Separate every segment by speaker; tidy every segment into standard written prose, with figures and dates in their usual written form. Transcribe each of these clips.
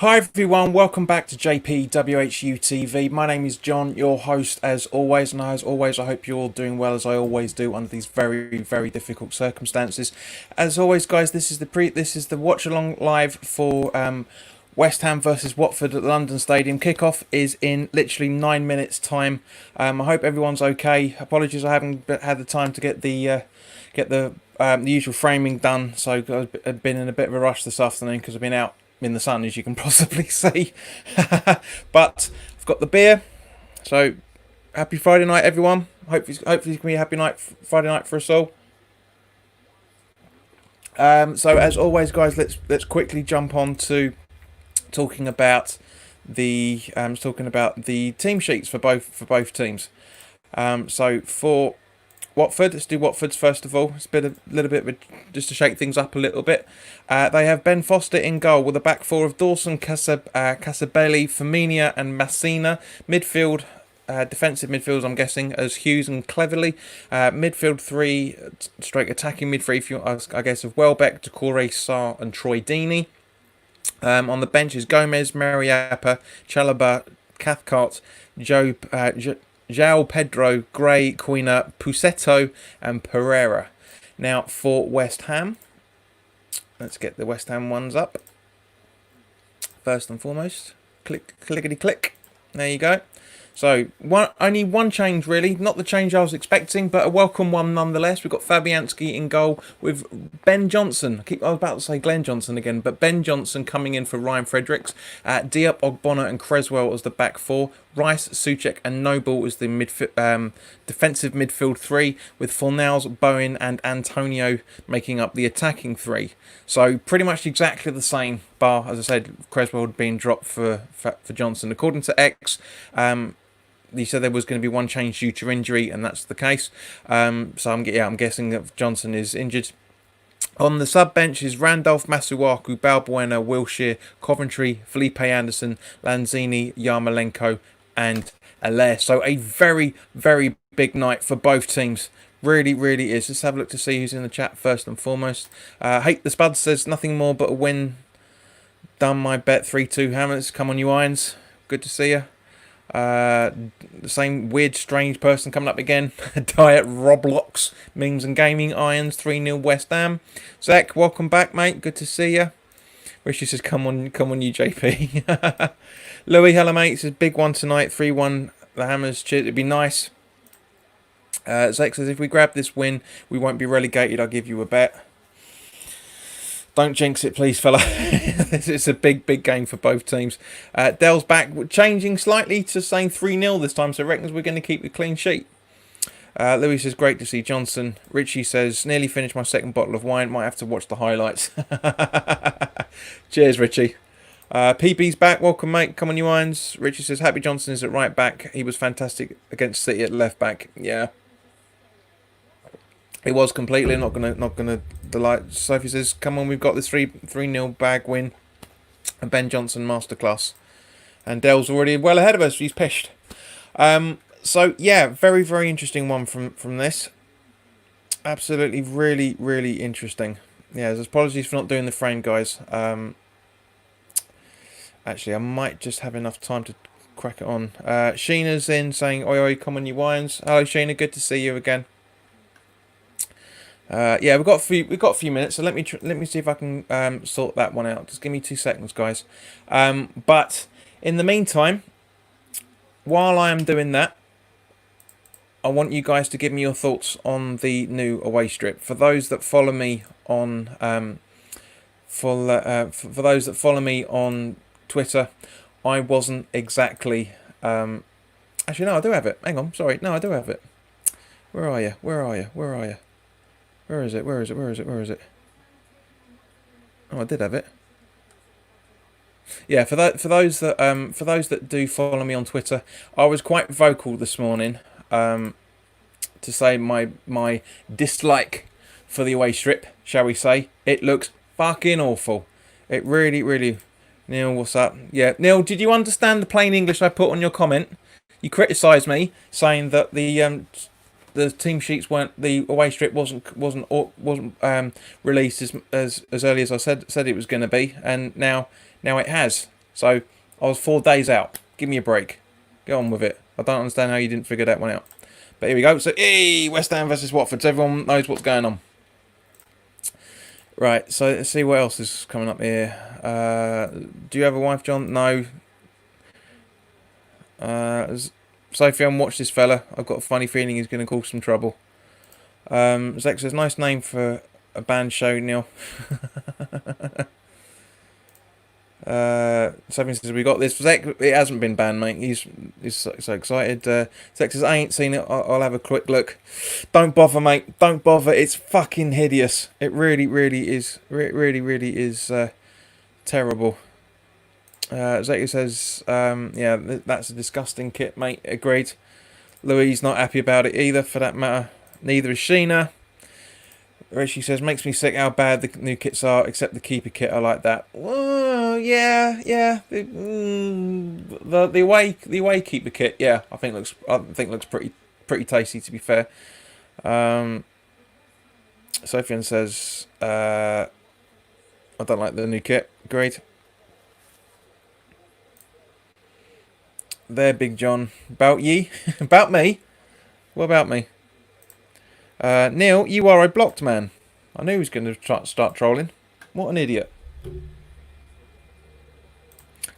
Speaker 1: Hi everyone, welcome back to WHU TV. My name is John, your host as always, and as always I hope you're all doing well as I always do under these very difficult circumstances. As always guys, this is the watch along live for West Ham versus Watford at the London Stadium. Kickoff is in literally 9 minutes time. I hope everyone's okay. Apologies I haven't had the time to get the usual framing done, so I've been in a bit of a rush this afternoon because I've been out in the sun, as you can possibly see. But I've got the beer, so happy Friday night everyone. Hopefully it's going to be a happy Friday night for us all. So as always guys, let's quickly jump on to talking about the team sheets for both teams. So for Watford, let's do Watford's first of all. It's just to shake things up a little bit. They have Ben Foster in goal with a back four of Dawson, Casabelli, Firmino and Massina. Midfield, defensive midfields I'm guessing, as Hughes and Cleverley. Midfield three, stroke attacking midfield, if you I guess, of Welbeck, Decore, Sarr and Troy Deeney. On the bench is Gomez, Mariappa, Chalobah, Cathcart, João Pedro, Gray, Quina, Pusetto and Pereira. Now for West Ham, let's get the West Ham ones up. First and foremost, clickety click. There you go. So only one change really, not the change I was expecting, but a welcome one nonetheless. We've got Fabianski in goal with Ben Johnson. I was about to say Glenn Johnson again, but Ben Johnson coming in for Ryan Fredericks. Diop, Ogbonna and Creswell as the back four. Rice, Souček and Noble as the defensive midfield three, with Fornals, Bowen and Antonio making up the attacking three. So pretty much exactly the same, bar, as I said, Creswell being dropped for Johnson. According to X, he said there was going to be one change due to injury, and that's the case. So I'm guessing that Johnson is injured. On the sub bench is Randolph, Masuaku, Balbuena, Wilshere, Coventry, Felipe Anderson, Lanzini, Yarmolenko and Allaire. So a very big night for both teams. Really is. Let's have a look to see who's in the chat first and foremost. Hate the Spud says nothing more but a win. Done my bet 3-2 Hammers. Come on you irons. Good to see you. The same weird strange person coming up again. Diet Roblox memes and gaming irons 3-0 West Ham. Zach, welcome back mate, good to see you. Richie says come on you JP. Louis, hello mate, says big one tonight, 3-1 the Hammers. Cheers, it'd be nice. Zach says if we grab this win we won't be relegated, I'll give you a bet. Don't jinx it, please, fella. It's a big game for both teams. Dell's back, changing slightly to saying 3-0 this time, so reckons we're going to keep the clean sheet. Louis says, great to see Johnson. Richie says, nearly finished my second bottle of wine. Might have to watch the highlights. Cheers, Richie. PB's back. Welcome, mate. Come on, you irons. Richie says, Happy Johnson is at right back. He was fantastic against City at left back. Yeah. It was completely not gonna delight. Sophie says, "Come on, we've got this 3-0 bag win." And Ben Johnson masterclass. And Dell's already well ahead of us. He's pissed. So yeah, very interesting one from this. Absolutely, really interesting. Yeah, apologies for not doing the frame, guys. Actually, I might just have enough time to crack it on. Sheena's in saying, "Oi, come on, you irons." Hello, Sheena. Good to see you again. Yeah, we've got a few minutes, so let me see if I can sort that one out. Just give me 2 seconds, guys. But in the meantime, while I am doing that, I want you guys to give me your thoughts on the new away strip. For those that follow me on for those that follow me on Twitter, I wasn't exactly. Actually, no, I do have it. Hang on, sorry, no, I do have it. Where are you? Where are you? Where is it? Oh, I did have it. Yeah, for those that do follow me on Twitter, I was quite vocal this morning to say my dislike for the away strip, shall we say. It looks fucking awful. It really. Neil, what's up? Yeah, Neil, did you understand the plain English I put on your comment? You criticised me saying that the team sheets weren't, the away strip wasn't released as early as I said it was going to be, and now it has. So I was 4 days out. Give me a break. Get on with it. I don't understand how you didn't figure that one out. But here we go. So, hey, West Ham versus Watford. So everyone knows what's going on. Right, so let's see what else is coming up here. Do you have a wife, John? No. Sophie, I haven't watched this fella. I've got a funny feeling he's going to cause some trouble. Zach says, nice name for a band show, Neil. Sophie says, we got this. Zach, it hasn't been banned, mate. He's so excited. Zach says, I ain't seen it. I'll have a quick look. Don't bother, mate. Don't bother. It's fucking hideous. It really, really is. Really is terrible. Zach says, yeah, that's a disgusting kit, mate. Agreed. Louise not happy about it either, for that matter. Neither is Sheena. She says, makes me sick how bad the new kits are, except the keeper kit. I like that. Well, yeah. The away keeper kit, yeah, I think looks pretty tasty, to be fair. Sophie says, I don't like the new kit. Great. There, Big John. About ye? About me? What about me? Neil, you are a blocked man. I knew he was going to start trolling. What an idiot.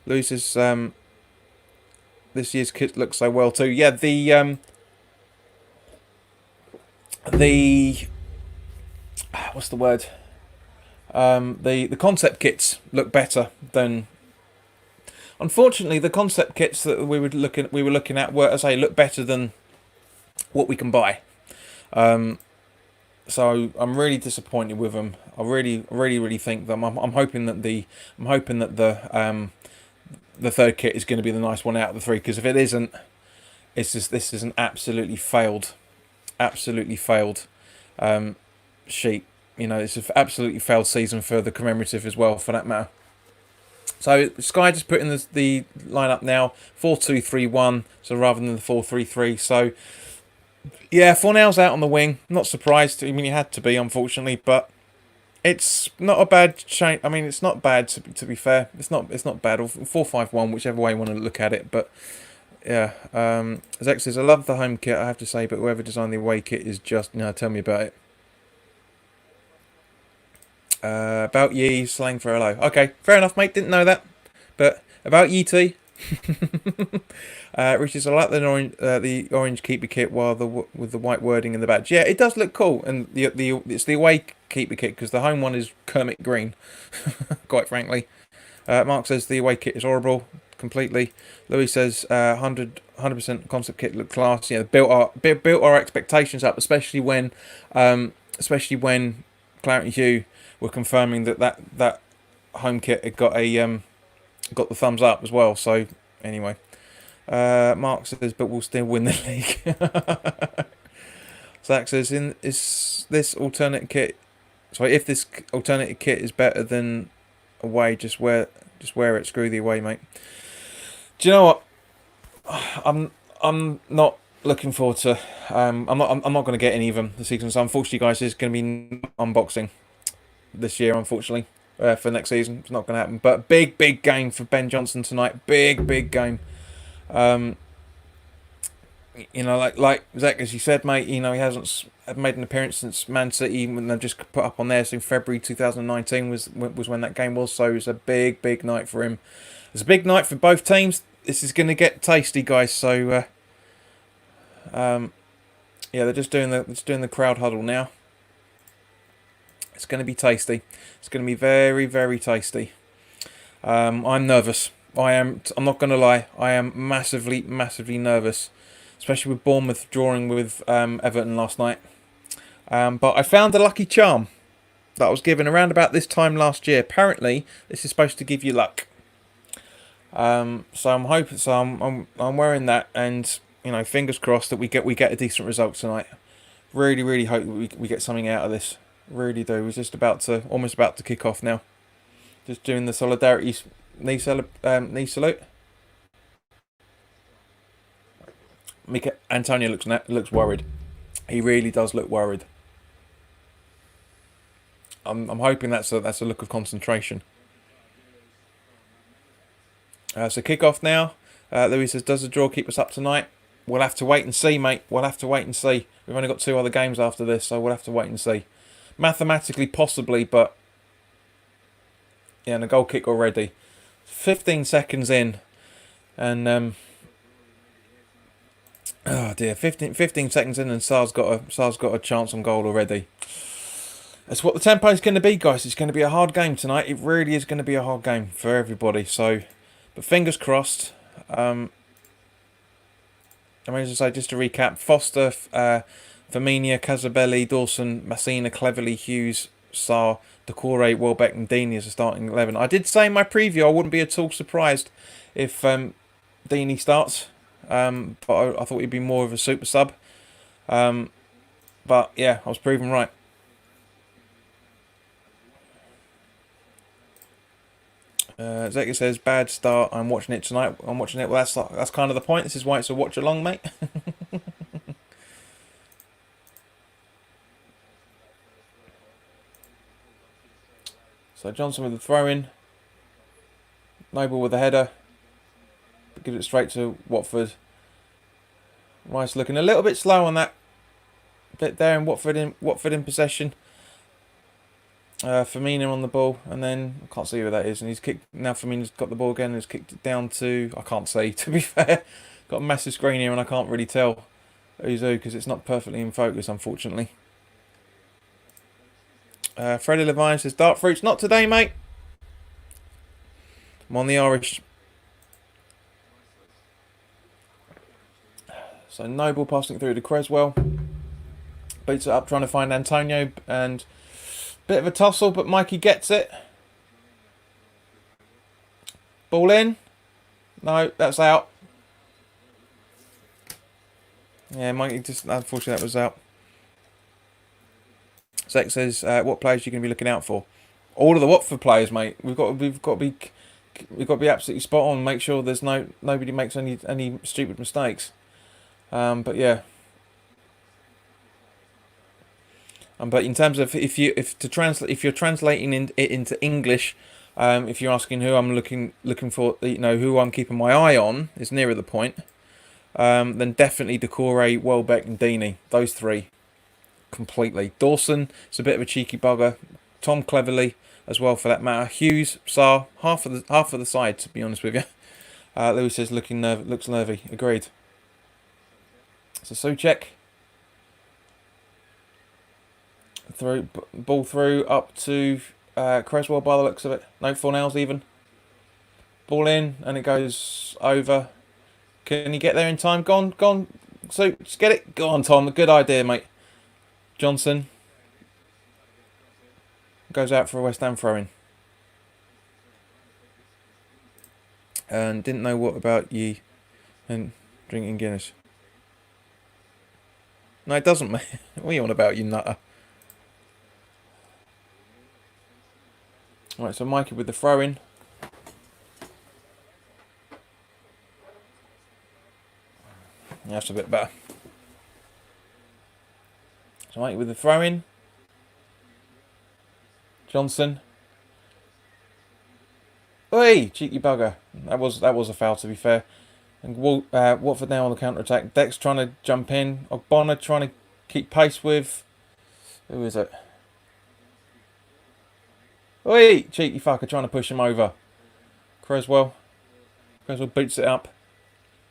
Speaker 1: Lewis says, this year's kit looks so well too. Yeah, the what's the word? The concept kits look better than. Unfortunately, the concept kits that we were looking at were, as I say, look better than what we can buy. So I'm really disappointed with them. I really think them. I'm hoping that the third kit is going to be the nice one out of the three. Because if it isn't, this is an absolutely failed sheet. You know, it's an absolutely failed season for the commemorative as well, for that matter. So Sky just put in the lineup now, 4-2-3-1. So rather than the 4-3-3. So. Yeah, Fornell's out on the wing. Not surprised. I mean, he had to be, unfortunately, but it's not a bad change. I mean, it's not bad to be fair. It's not bad. Or 4-5-1, whichever way you want to look at it. But yeah, Zach says, I love the home kit, I have to say, but whoever designed the away kit is just tell me about it. About ye, slang for hello. Okay, fair enough, mate. Didn't know that. But about ye T. Richard, I like the orange keeper kit with the white wording in the badge. Yeah, it does look cool, and it's the away keeper kit because the home one is Kermit Green. Quite frankly, Mark says the away kit is horrible completely. Louis says 100% concept kit look class. Yeah, built our expectations up, especially when WHU were confirming that home kit had got the thumbs up as well. So anyway. Mark says, but we'll still win the league. Zach says, if this alternate kit is better than away, just wear it. Screw the away, mate. Do you know what? I'm not looking forward to. I'm not going to get any of them this season. So unfortunately, guys, there's going to be unboxing this year. Unfortunately, for next season, it's not going to happen. But big game for Ben Johnson tonight. Big game. You know, like Zach, as you said, mate, you know, he hasn't made an appearance since Man City, when they've just put up on there. So February 2019 was when that game was. So it was a big night for him. It's a big night for both teams. This is going to get tasty, guys. So yeah, they're just doing the crowd huddle now. It's going to be tasty. It's going to be very tasty. I'm nervous. I'm not going to lie. I am massively nervous, especially with Bournemouth drawing with Everton last night. But I found a lucky charm that I was given around about this time last year. Apparently, this is supposed to give you luck. So I'm hoping. So I'm wearing that, and you know, fingers crossed that we get a decent result tonight. Really hope that we get something out of this. Really do. We're just almost about to kick off now. Just doing the solidarity knee salute. Antonio looks worried. He really does look worried. I'm hoping that's a look of concentration. So kick off now. Louis says, does the draw keep us up tonight? We'll have to wait and see, mate. We'll have to wait and see. We've only got 2 other games after this, so we'll have to wait and see. Mathematically, possibly, but yeah, and a goal kick already. 15 seconds in, and oh dear, 15 seconds in, and Sar's got a chance on goal already. That's what the tempo is going to be, guys. It's going to be a hard game tonight. It really is going to be a hard game for everybody. So, but fingers crossed. I mean, as I say, just to recap: Foster, Firmino, Casabelli, Dawson, Messina, Cleverley, Hughes, Sarr, Decore, Welbeck, and Deeney as a starting 11. I did say in my preview I wouldn't be at all surprised if Deeney starts, but I thought he'd be more of a super sub. But yeah, I was proven right. Zeka says, bad start. I'm watching it tonight. I'm watching it. Well, that's kind of the point. This is why it's a watch along, mate. So Johnson with the throw-in. Noble with the header. Gives it straight to Watford. Rice looking a little bit slow on that bit there, and Watford in possession. Firmino on the ball, and then I can't see where that is, and he's kicked. Now Firmino's got the ball again and has kicked it down to, I can't see, to be fair. Got a massive screen here and I can't really tell who's who because it's not perfectly in focus, unfortunately. Freddie Levine says, dark fruits, not today, mate. I'm on the Irish. So Noble passing it through to Creswell. Beats it up trying to find Antonio, and bit of a tussle, but Mikey gets it. Ball in. No, that's out. Yeah, Mikey just, unfortunately that was out. Zek says, what players are you going to be looking out for? All of the Watford players, mate. We've got to be absolutely spot on. Make sure there's nobody makes any stupid mistakes. But yeah. But in terms of if you're translating it into English, if you're asking who I'm looking for, who I'm keeping my eye on is nearer the point. Then definitely Decore, Welbeck, and Deeney. Those 3, completely. Dawson is a bit of a cheeky bugger. Tom Cleverley as well, for that matter. Hughes, Sarr, half of the side, to be honest with you. Lewis says looks nervy. Agreed. So Souček. Ball through up to Creswell by the looks of it. No, Fornells even. Ball in and it goes over. Can he get there in time? Go on. So just get it. Go on, Tom. Good idea, mate. Johnson goes out for a West Ham throw-in. And didn't know what about ye and drinking Guinness. No, it doesn't, mate. What are you on about, you nutter? Right, so Mikey with the throw-in. That's a bit better. So Mikey with the throw-in. Johnson. Oi, cheeky bugger. That was a foul, to be fair. And Watford now on the counter-attack. Dex trying to jump in. Ogbonna trying to keep pace with... Who is it? Oi, cheeky fucker trying to push him over. Creswell boots it up.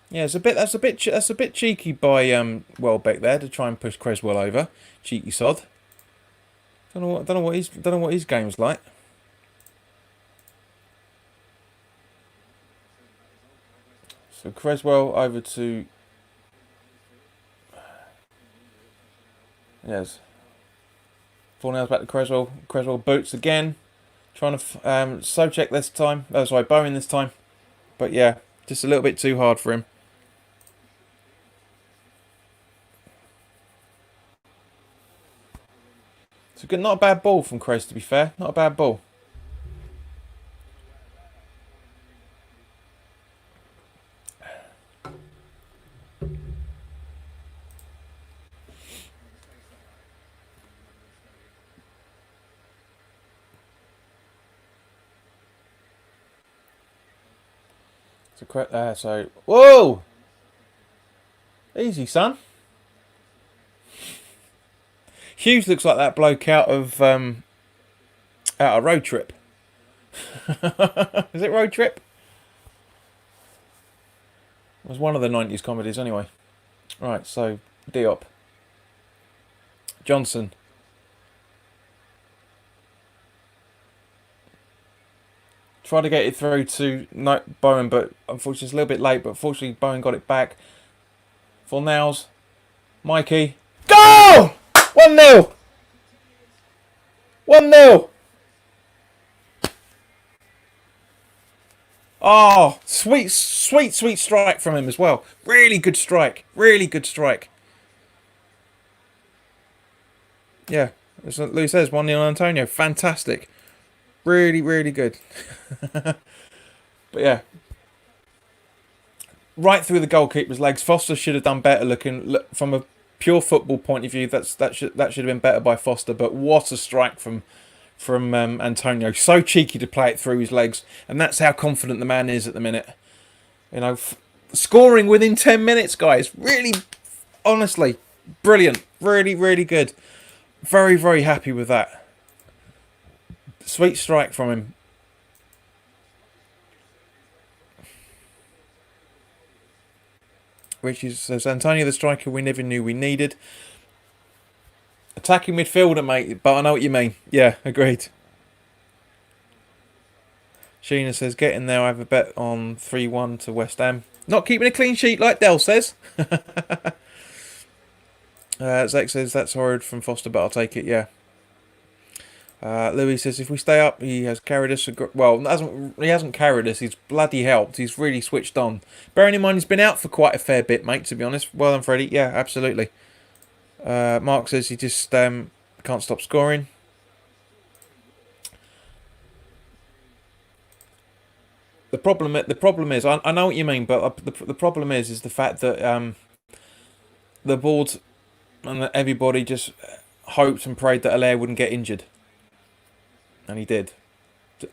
Speaker 1: Yeah, that's a bit cheeky by Welbeck there to try and push Creswell over. Cheeky sod. Don't know what his game's like. So Creswell over to yes. Fornells back to Creswell. Creswell boots again. Trying to Souček this time. Oh, sorry, Bowen this time. But yeah, just a little bit too hard for him. So good, not a bad ball from Cres, to be fair. Not a bad ball. So whoa, easy, son. Hughes looks like that bloke out of Road Trip. Is it Road Trip? It was one of the 90s comedies anyway. Right, so Diop. Johnson. Tried to get it through to Bowen, but unfortunately it's a little bit late, but fortunately Bowen got it back. For Nails. Mikey. Goal! 1-0! 1-0! Oh, sweet strike from him as well. Really good strike. Really good strike. Yeah, as Lou says, 1-0 Antonio. Fantastic. Really, really good. But yeah. Right through the goalkeeper's legs. Foster should have done better looking. From a pure football point of view, that should have been better by Foster. But what a strike from Antonio. So cheeky to play it through his legs. And that's how confident the man is at the minute. You know, scoring within 10 minutes, guys. Really, honestly, brilliant. Really, really good. Very, very happy with that. Sweet strike from him. Richie says, Antonio the striker we never knew we needed. Attacking midfielder, mate, but I know what you mean. Yeah, agreed. Sheena says, get in there, I have a bet on 3-1 to West Ham. Not keeping a clean sheet like Dell says. Zach says, that's horrid from Foster, but I'll take it, yeah. Louis says, if we stay up, he has carried us. Well, he hasn't carried us. He's bloody helped. He's really switched on. Bearing in mind, he's been out for quite a fair bit, mate, to be honest. Well done, Freddie. Yeah, absolutely. Mark says he just can't stop scoring. The problem is, I know what you mean, but the problem is the fact that the board and everybody just hoped and prayed that Allaire wouldn't get injured. And he did.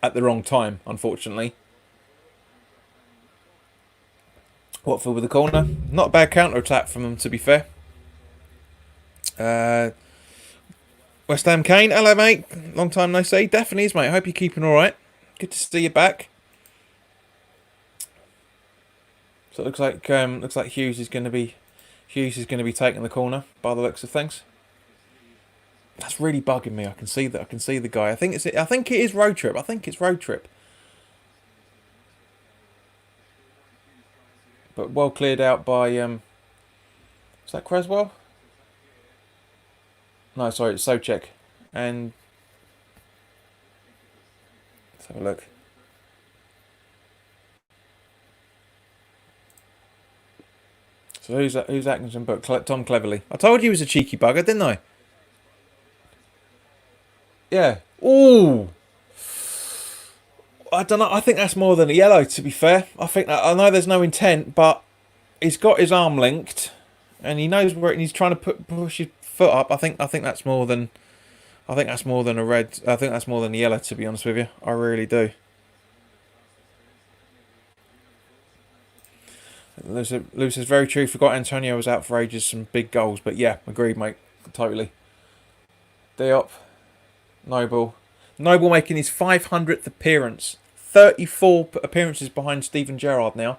Speaker 1: At the wrong time, unfortunately. Watford with the corner. Not a bad counter-attack from them, to be fair. West Ham Kane. Hello, mate. Long time no see. Definitely is, mate. Hope you're keeping alright. Good to see you back. So it looks like Hughes is going to be taking the corner by the looks of things. That's really bugging me. I can see the guy. I think it is Road Trip. I think it's Road Trip. But well cleared out by is that Creswell? No, sorry, it's Souček. And let's have a look. So who's Atkinson but Tom Cleverley? I told you he was a cheeky bugger, didn't I? Yeah. Ooh. I don't know. I think that's more than a yellow, to be fair. I know there's no intent, but he's got his arm linked, and he knows where, and he's trying to push his foot up. I think that's more than a red. I think that's more than a yellow, to be honest with you. I really do. Lewis is very true. Forgot Antonio was out for ages. Some big goals, but yeah, agreed, mate. Totally. Diop. Noble making his 500th appearance. 34 appearances behind Steven Gerrard now.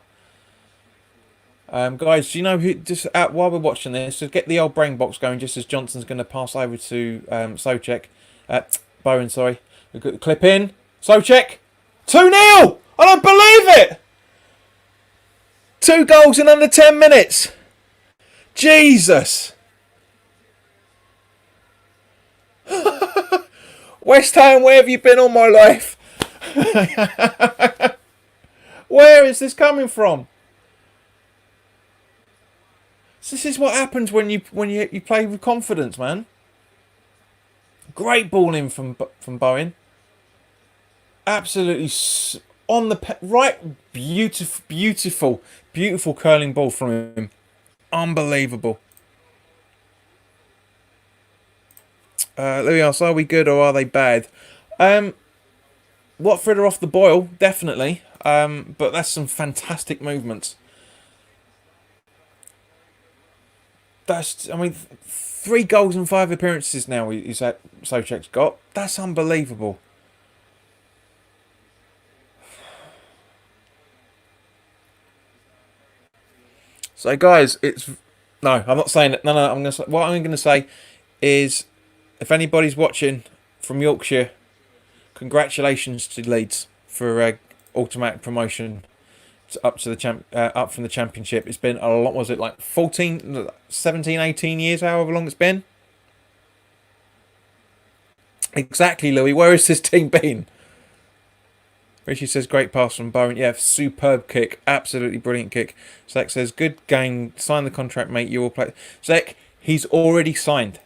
Speaker 1: Guys, do you know who? Just while we're watching this, just get the old brain box going. Just as Johnson's going to pass over to Souček, Bowen. Sorry, we got the clip in. Souček, 2-0. I don't believe it. 2 goals in under 10 minutes. Jesus. West Ham, where have you been all my life? Where is this coming from? So this is what happens when you play with confidence, man. Great ball in from Bowen. Absolutely on the right. Beautiful curling ball from him. Unbelievable. Louis asks, are we good or are they bad? Watford are off the boil, definitely. But that's some fantastic movements. I mean, 3 goals and 5 appearances now is that Souček's got. That's unbelievable. So, guys, no, I'm not saying it. No. What I'm going to say is, if anybody's watching from Yorkshire, congratulations to Leeds for automatic promotion up to the up from the Championship. It's been a lot. Was it like 14, 17, 18 years? However long it's been. Exactly, Louis. Where has this team been? Richie says, great pass from Bowen. Yeah, superb kick. Absolutely brilliant kick. Zek says, good game. Sign the contract, mate. You will play. Zek, he's already signed.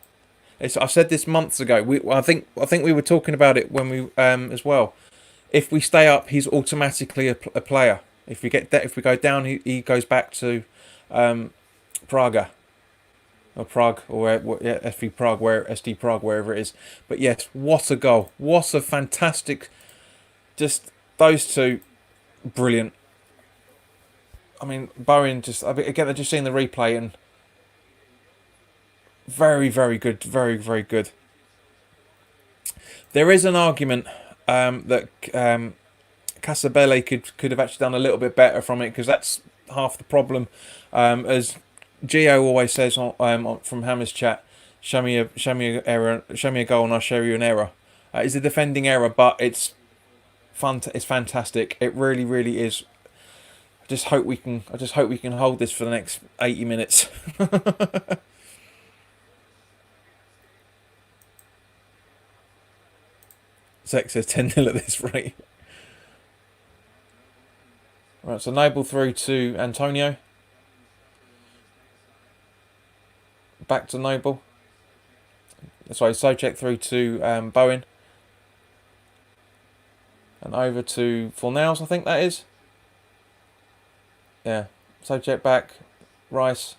Speaker 1: I've said this months ago. I think we were talking about it when we as well. If we stay up, he's automatically a player. If we go down, he goes back to Praga. Or Prague, or SV Prague, SD Prague, wherever it is. But yes, what a goal. What a fantastic... Just... Those two, brilliant. I mean, Bowen again, I've just seen the replay and very, very good. Very, very good. There is an argument that Casabelle could have actually done a little bit better from it, because that's half the problem. As Gio always says from Hammer's chat, show me a error, show me a goal and I'll show you an error. It's a defending error, but it's fantastic. It really, really is. I just hope we can hold this for the next 80 minutes. Zek says 10-0 at this rate. Right, so Noble through to Antonio. Back to Noble. Sorry, Souček through to Bowen. And over to Fornals, I think that is. Yeah. Souček back. Rice.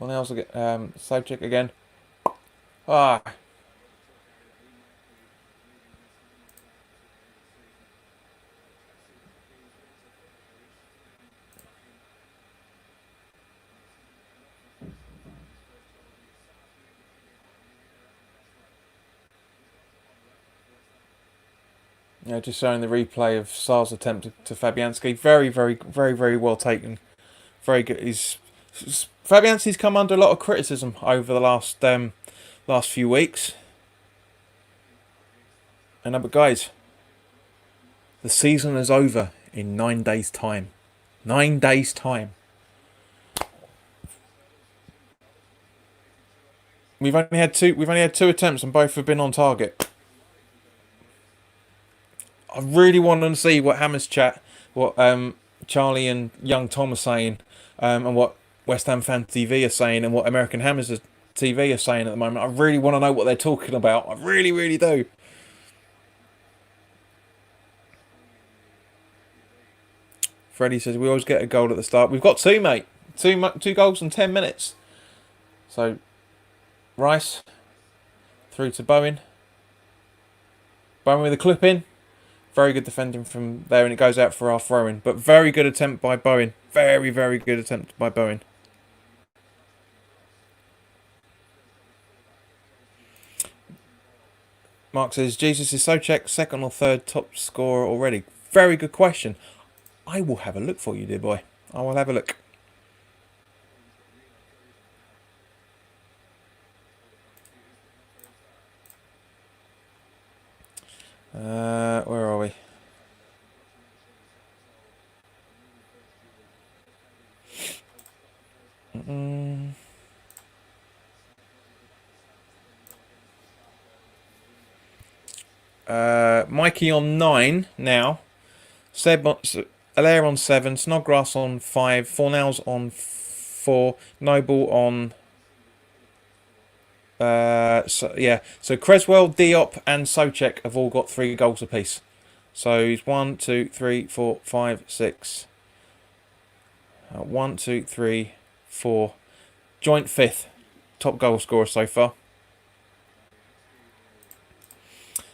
Speaker 1: Fornals again. Souček again. Ah. Yeah, just showing the replay of Sar's attempt to Fabianski. Very, very, very, very well taken. Very good. Fabianski's come under a lot of criticism over the last few weeks. But guys, the season is over in 9 days' time. 9 days' time. We've only had two attempts, and both have been on target. I really want to see what Hammer's chat, what Charlie and Young Tom are saying, and what West Ham Fan TV are saying, and what American Hammers TV are saying at the moment. I really want to know what they're talking about. I really, really do. Freddie says, we always get a goal at the start. We've got two, mate. Two goals in 10 minutes. So, Rice through to Bowen. Bowen with a clip in. Very good defending from there, and it goes out for our throw-in. But very good attempt by Bowen. Very, very good attempt by Bowen. Mark says, Jesus, is Souček second or third top scorer already? Very good question. I will have a look for you, dear boy. I will have a look. Where are we? Mikey on 9 now. Seb Alaire on 7. Snodgrass on 5. Fornals on 4. Noble on... So Creswell, Diop and Souček have all got 3 goals apiece. So he's 1, 2, 3, 4, 5, 6. 1, 2, 3, 4. Joint 5th top goal scorer so far.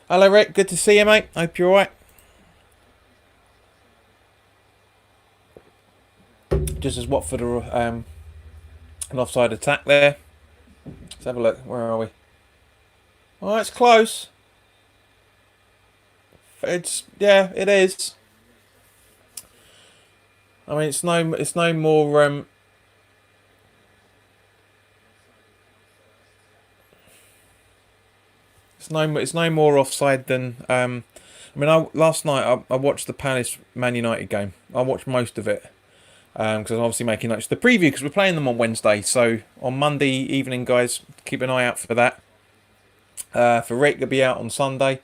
Speaker 1: Hello Rick, good to see you, mate. Hope you're alright. just as Watford are an offside attack there. Let's have a look. Where are we? Oh, it's close. Yeah, it is. I mean, it's no more. It's no more offside than. I mean, last night I watched the Palace Man United game. I watched most of it because I'm obviously making notes of the preview because we're playing them on Wednesday. So on Monday evening, guys, keep an eye out for that. For Rick to be out on Sunday.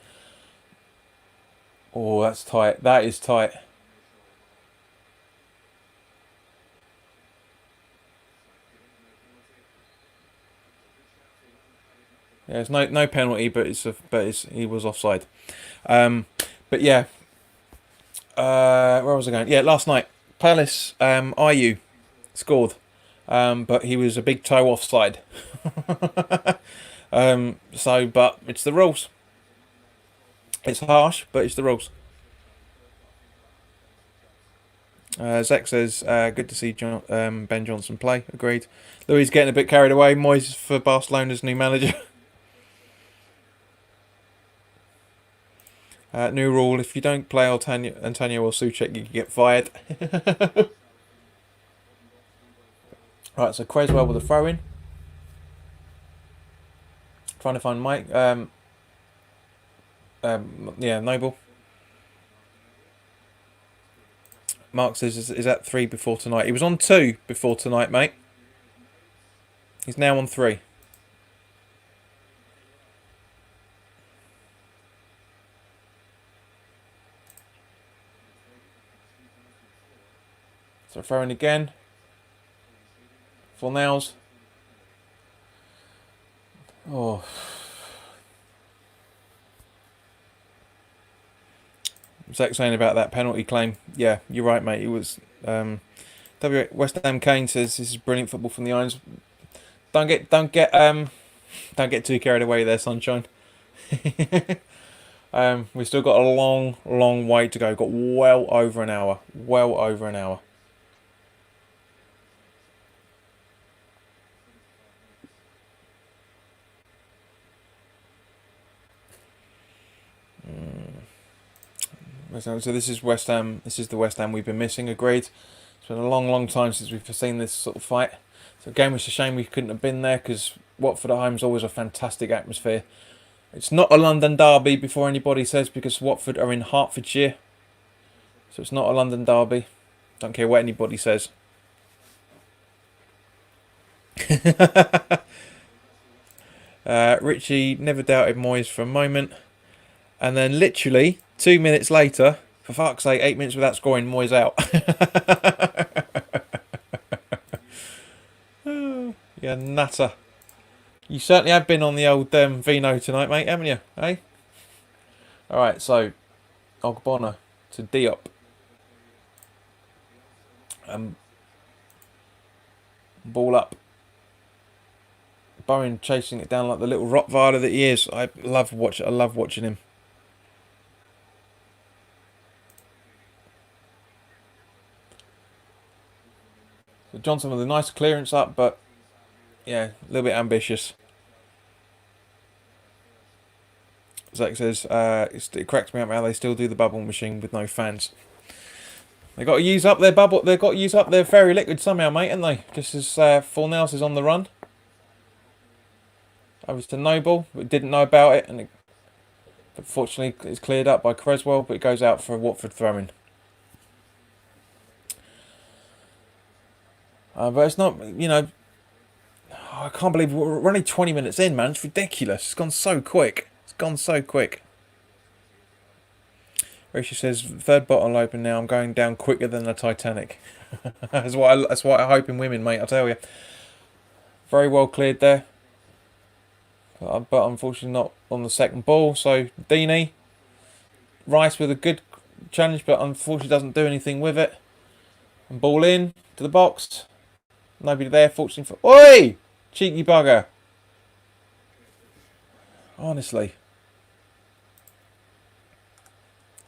Speaker 1: Oh, that's tight. That is tight. Yeah, there's no penalty, but he was offside. But yeah, where was I going? Yeah, last night Palace IU scored, but he was a big toe offside. But it's the rules. It's harsh, but it's the rules. Zach says, good to see Ben Johnson play. Agreed. Louis getting a bit carried away. Moyes for Barcelona's new manager. New rule, if you don't play Antonio or Souček, you can get fired. Right, so Creswell with a throw-in. Trying to find Mike. Yeah, Noble. Mark says, is that 3 before tonight? He was on 2 before tonight, mate. He's now on 3. So throwing again. Full nails. Oh. Zach saying about that penalty claim. Yeah, you're right, mate. It was. West Ham Kane says this is brilliant football from the Irons. Don't get too carried away there, sunshine. We've still got a long way to go. We've got well over an hour. Well over an hour. So this is West Ham. This is the West Ham we've been missing. Agreed. It's been a long time since we've seen this sort of fight. So again, it's a shame we couldn't have been there because Watford at home is always a fantastic atmosphere. It's not a London derby before anybody says because Watford are in Hertfordshire. So it's not a London derby. Don't care what anybody says. Richie never doubted Moyes for a moment. And then literally 2 minutes later, for fuck's sake, 8 minutes without scoring, Moyes out. Yeah, nutter. You certainly have been on the old vino tonight, mate, haven't you? Eh? Alright, so Ogbonna to Diop. Ball up. Bowen chasing it down like the little Rottweiler that he is. I love watching him. So Johnson with a nice clearance up, but yeah, a little bit ambitious. Zach says, it cracks me up how they still do the bubble machine with no fans. They got to use up their bubble. They've got to use up their fairy liquid somehow, mate, haven't they? Just as Fornals is on the run. Over to Noble, but didn't know about it, and fortunately it's cleared up by Creswell, but it goes out for a Watford throw-in. But it's not, I can't believe we're only 20 minutes in, man. It's ridiculous. It's gone so quick. Rishi says, third bottle open now. I'm going down quicker than the Titanic. That's what I hope in women, mate, I tell you. Very well cleared there. But unfortunately not on the second ball. So Deeney. Rice with a good challenge, but unfortunately doesn't do anything with it. And ball in to the box. Nobody there, fortunately for... Oi! Cheeky bugger. Honestly.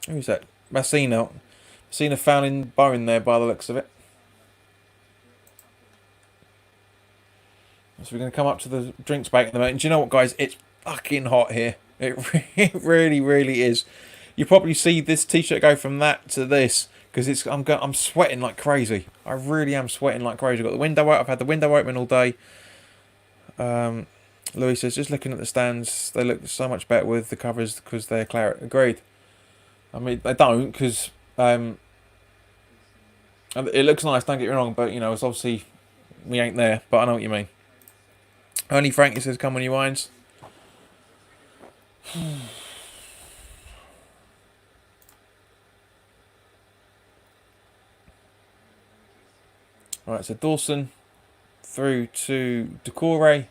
Speaker 1: Who's that? Messina fouling Bowen there by the looks of it. So we're going to come up to the drinks break at the moment. And do you know what, guys? It's fucking hot here. It really, really is. You probably see this t-shirt go from that to this because I'm sweating like crazy. I really am sweating like crazy. I've got the window out. I've had the window open all day. Louis says, just looking at the stands, they look so much better with the covers because they're claret. Agreed. I mean, they don't because it looks nice. Don't get me wrong, but you know, it's obviously we ain't there. But I know what you mean. Only Frankie says, come on, you wines. Right, so Dawson through to Decore.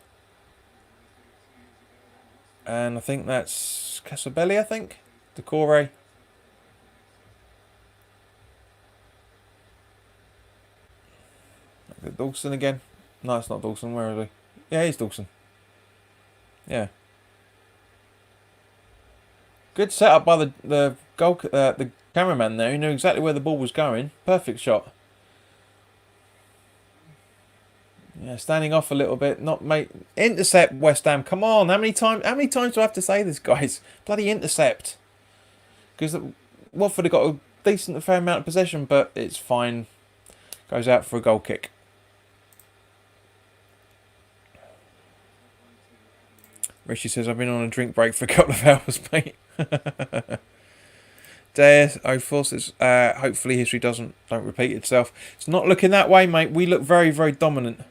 Speaker 1: And I think that's Casabelli, I think. Decore. Dawson again. No, it's not Dawson. Where is he? Yeah, he's Dawson. Yeah. Good setup by the cameraman there. He knew exactly where the ball was going. Perfect shot. Yeah, standing off a little bit. Not mate. Intercept West Ham. Come on. How many times do I have to say this, guys? Bloody intercept. Because Watford have got a decent fair amount of possession, but it's fine. Goes out for a goal kick. Richie says, I've been on a drink break for a couple of hours, mate. Dare 04 says, hopefully history don't repeat itself. It's not looking that way, mate. We look very, very dominant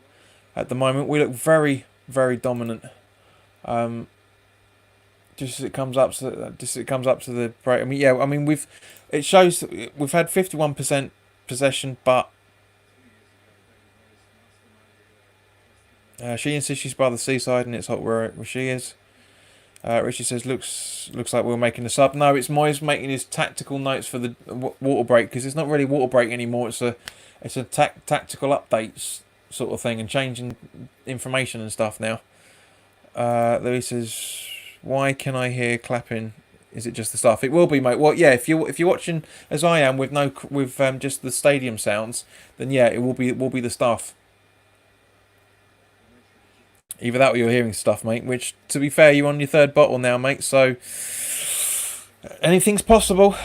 Speaker 1: at the moment. We look very, very dominant. Just as it comes up to the break. I mean, yeah. I mean, it shows that we've had 51% possession, but she insists she's by the seaside and it's hot where she is. Richie says, looks like we're making a sub. No, it's Moyes making his tactical notes for the water break because it's not really water break anymore. It's a tactical updates sort of thing and changing information and stuff now. Louis says, why can I hear clapping? Is it just the stuff? It will be, mate. Well, yeah. If you're watching as I am with just the stadium sounds, then yeah, it will be the stuff. Either that or you're hearing stuff, mate, which, to be fair, you're on your third bottle now, mate, so anything's possible.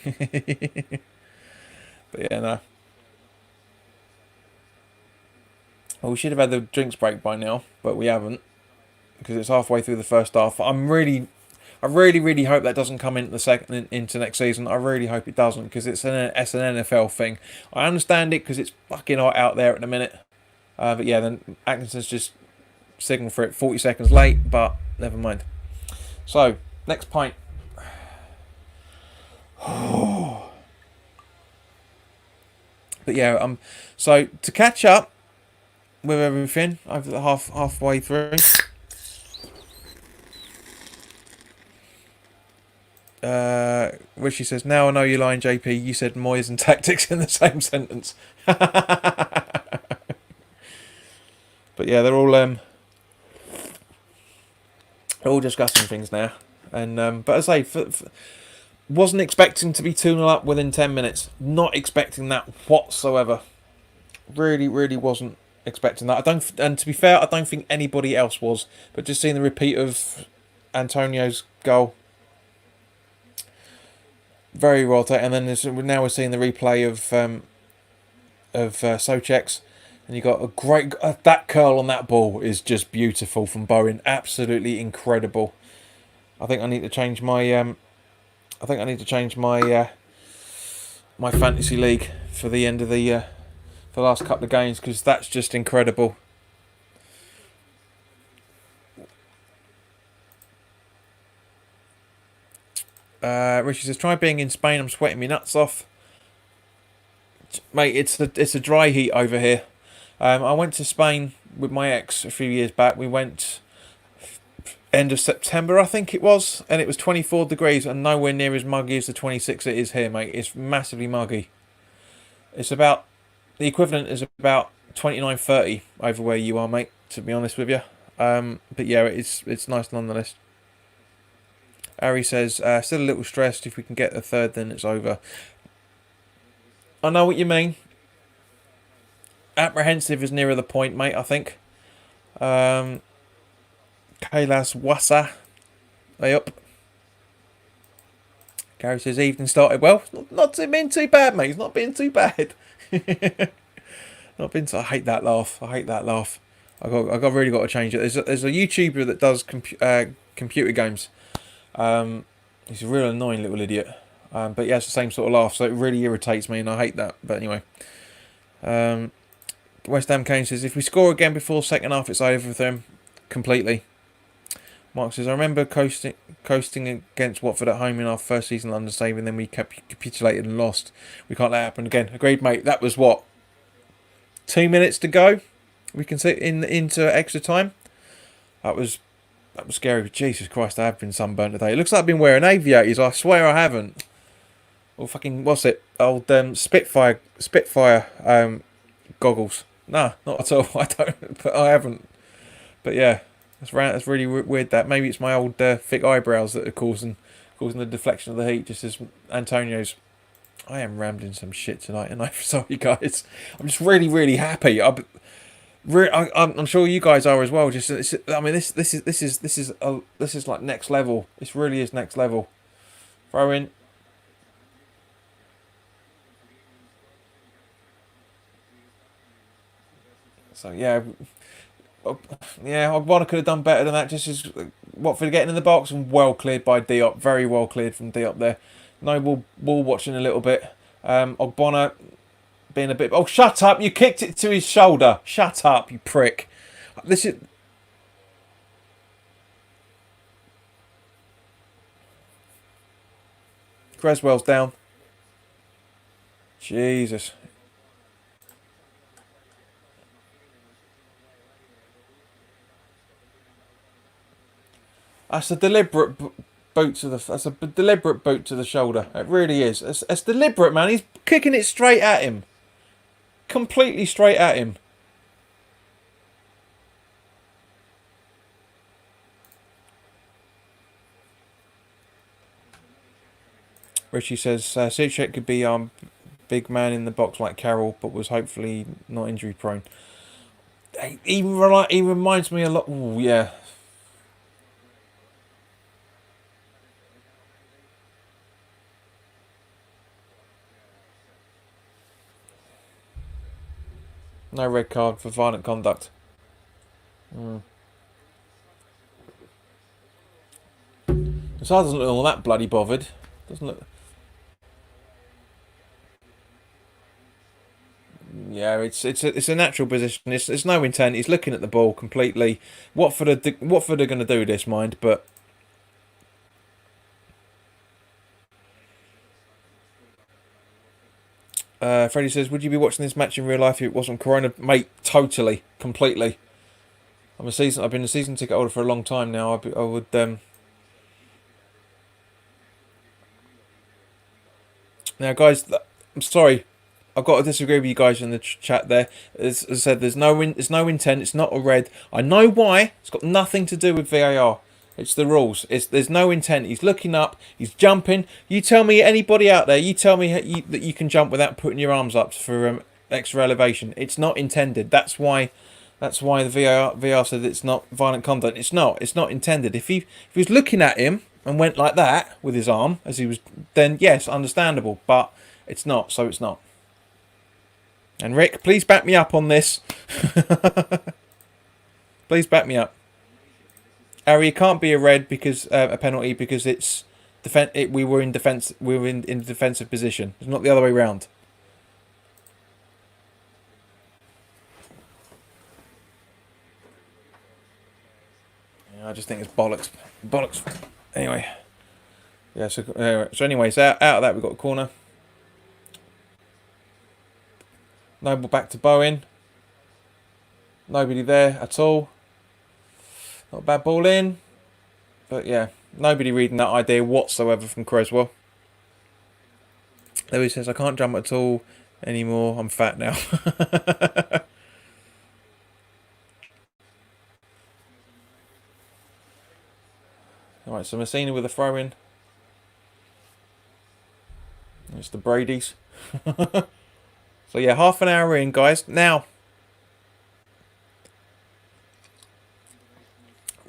Speaker 1: But yeah, no. Well, we should have had the drinks break by now, but we haven't, because it's halfway through the first half. I really hope that doesn't come into next season. I really hope it doesn't, because it's an NFL thing. I understand it, because it's fucking hot out there at the minute. But yeah, then Atkinson's just signaled for it 40 seconds late, but never mind. So, next pint. But yeah, so to catch up with everything over the halfway through. Richie says, now I know you're lying, JP. You said Moyes and tactics in the same sentence. But yeah, they're all discussing things now. And but as I say, wasn't expecting to be 2-0 up within 10 minutes. Not expecting that whatsoever. Really wasn't expecting that. And to be fair, I don't think anybody else was. But just seeing the repeat of Antonio's goal, very well taken. And then now we're seeing the replay of Soucek's. And you got a great that curl on that ball is just beautiful from Bowen. Absolutely incredible. I think I need to change my my fantasy league for the end of the last couple of games, because that's just incredible. Richie says, try being in Spain. I'm sweating my nuts off, mate. It's a dry heat over here. I went to Spain with my ex a few years back. We went end of September, I think it was, and it was 24 degrees and nowhere near as muggy as the 26 it is here, mate. It's massively muggy. It's about, the equivalent is about 29, 30 over where you are, mate, to be honest with you. But yeah, it's nice nonetheless. Ari says, still a little stressed. If we can get a third, then it's over. I know what you mean. Apprehensive is nearer the point, mate, I think. Kailas Wassa. Way up. Gary says evening started well. Not been too bad, mate. It's not been too bad. Not been. I hate that laugh. I hate that laugh. Really got to change it. There's a YouTuber that does computer games. He's a real annoying little idiot. But he has the same sort of laugh, so it really irritates me, and I hate that. But anyway, West Ham Kane says if we score again before second half, it's over for them completely. Mark says I remember coasting against Watford at home in our first season London Stadium, and then we capitulated and lost. We can't let it happen again. Agreed, mate. That was what, 2 minutes to go. We can sit into extra time. That was scary. Jesus Christ, I have been sunburnt today. It looks like I've been wearing aviators. I swear I haven't. Or fucking, what's it? Old Spitfire goggles. Nah, not at all. I don't. But I haven't. But yeah, that's really weird. That maybe it's my old thick eyebrows that are causing the deflection of the heat. Just as Antonio's. I am rambling some shit tonight, and I'm sorry, guys. I'm just really happy. I'm sure you guys are as well. Just, I mean, this is like next level. This really is next level. Throw in. So yeah, Ogbonna could have done better than that. Just as Watford getting in the box and well cleared by Diop, very well cleared from Diop there. No ball watching a little bit. Ogbonna being a bit. Oh, shut up! You kicked it to his shoulder. Shut up, you prick. This is. Creswell's down. Jesus. That's a deliberate boot to the. That's a deliberate boot to the shoulder. It really is. It's deliberate, man. He's kicking it straight at him. Completely straight at him. Richie says Suchek could be big man in the box like Carroll, but was hopefully not injury prone. He reminds me a lot. Ooh, yeah. No red card for violent conduct. The side doesn't look all that bloody bothered. Doesn't look. Yeah, it's a natural position. It's no intent. He's looking at the ball completely. Watford are going to do this, mind, but. Freddie says, would you be watching this match in real life if it wasn't Corona? Mate, totally, completely. I've been a season ticket holder for a long time now. I would. Now, guys, I'm sorry. I've got to disagree with you guys in the chat there. As I said, there's no intent. It's not a red. I know why. It's got nothing to do with VAR. It's the rules. There's no intent. He's looking up. He's jumping. You tell me, anybody out there, you tell me that you can jump without putting your arms up for extra elevation. It's not intended. That's why the VAR said it's not violent conduct. It's not. It's not intended. If he was looking at him and went like that with his arm as he was, then yes, understandable. But it's not. So it's not. And Rick, please back me up on this. Please back me up. Harry, it can't be a red because a penalty because it's we were in defence. We were in defensive position. It's not the other way round. Yeah, I just think it's bollocks. Bollocks. Anyway. Yeah. So anyways, out of that we've got a corner. Noble back to Bowen. Nobody there at all. Not a bad ball in. But yeah, nobody reading that idea whatsoever from Creswell. Lewis says, I can't jump at all anymore. I'm fat now. Alright, so Messina with a throw in. It's the Brady's. So yeah, half an hour in, guys. Now,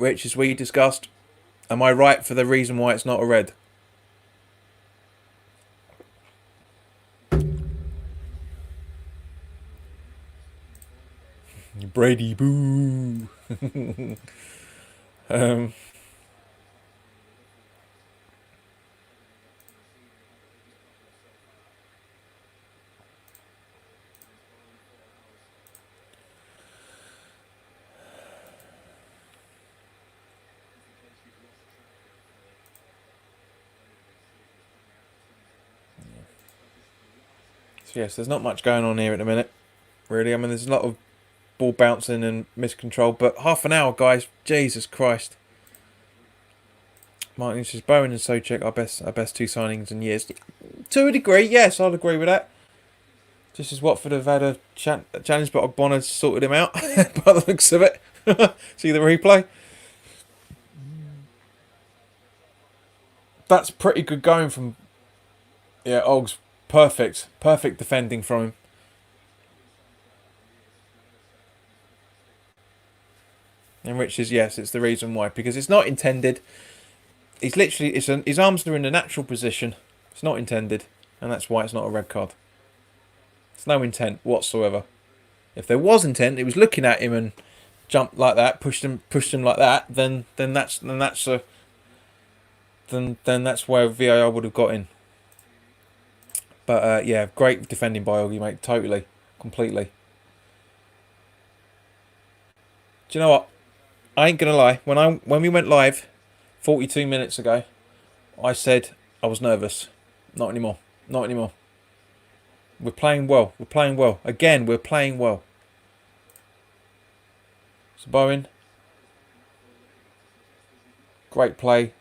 Speaker 1: Which, as we discussed, am I right for the reason why it's not a red? Brady, boo. So yes, there's not much going on here at the minute, really. I mean, there's a lot of ball bouncing and miscontrol, but half an hour, guys. Jesus Christ. Martin says Bowen and Socek our best two signings in years. To a degree, yes, I'll agree with that. Just as Watford have had a challenge, but Ogbonna sorted him out by the looks of it. See the replay. That's pretty good going from. Yeah, Og's perfect defending from him. And Rich says yes, it's the reason why, because it's not intended. He's literally, his arms are in a natural position. It's not intended, and that's why it's not a red card. There's no intent whatsoever. If there was intent, it was looking at him and jumped like that, pushed him like that. Then that's where VAR would have got in. But yeah, great defending by Oggy, mate. Totally, completely. Do you know what? I ain't gonna lie. When we went live 42 minutes ago, I said I was nervous. Not anymore. Not anymore. We're playing well. We're playing well. Again, we're playing well. So Bowen. Great play.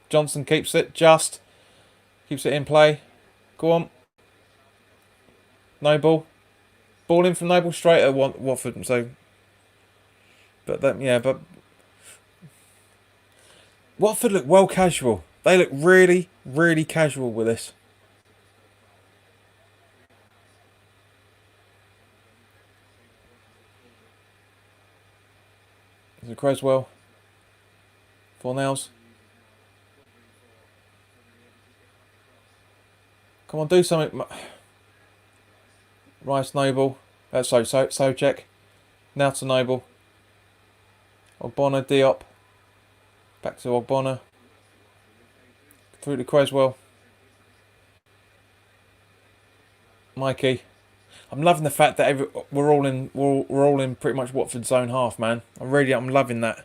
Speaker 1: Johnson keeps it. Keeps it in play. Go on. Noble. Ball in from Noble straight at Watford. So, but Watford look well casual. They look really, really casual with this. There's a Creswell. Fornells. Come on, do something. Rice Noble. Socek. Now to Noble. Ogbonna, Diop. Back to Ogbonna. Through to Creswell. Mikey. I'm loving the fact that we're all in pretty much Watford's own half, man. I'm loving that.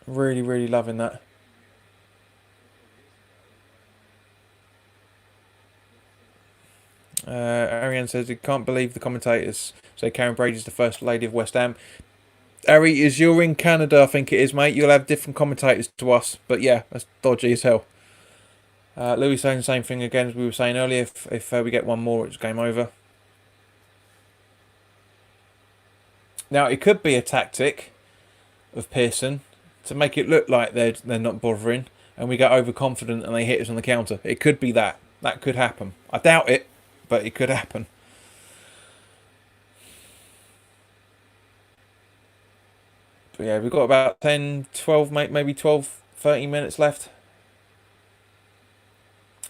Speaker 1: Really, really loving that. Ariane says he can't believe the commentators say Karen Brady's the first lady of West Ham. Ari, as you're in Canada, I think it is, mate. You'll have different commentators to us, but yeah, that's dodgy as hell. Louis saying the same thing again as we were saying earlier. If we get one more, it's game over. Now it could be a tactic of Pearson to make it look like they're not bothering, and we get overconfident and they hit us on the counter. It could be that. That could happen. I doubt it, but it could happen. But yeah, we've got about 10, 12, maybe 12, 13 minutes left.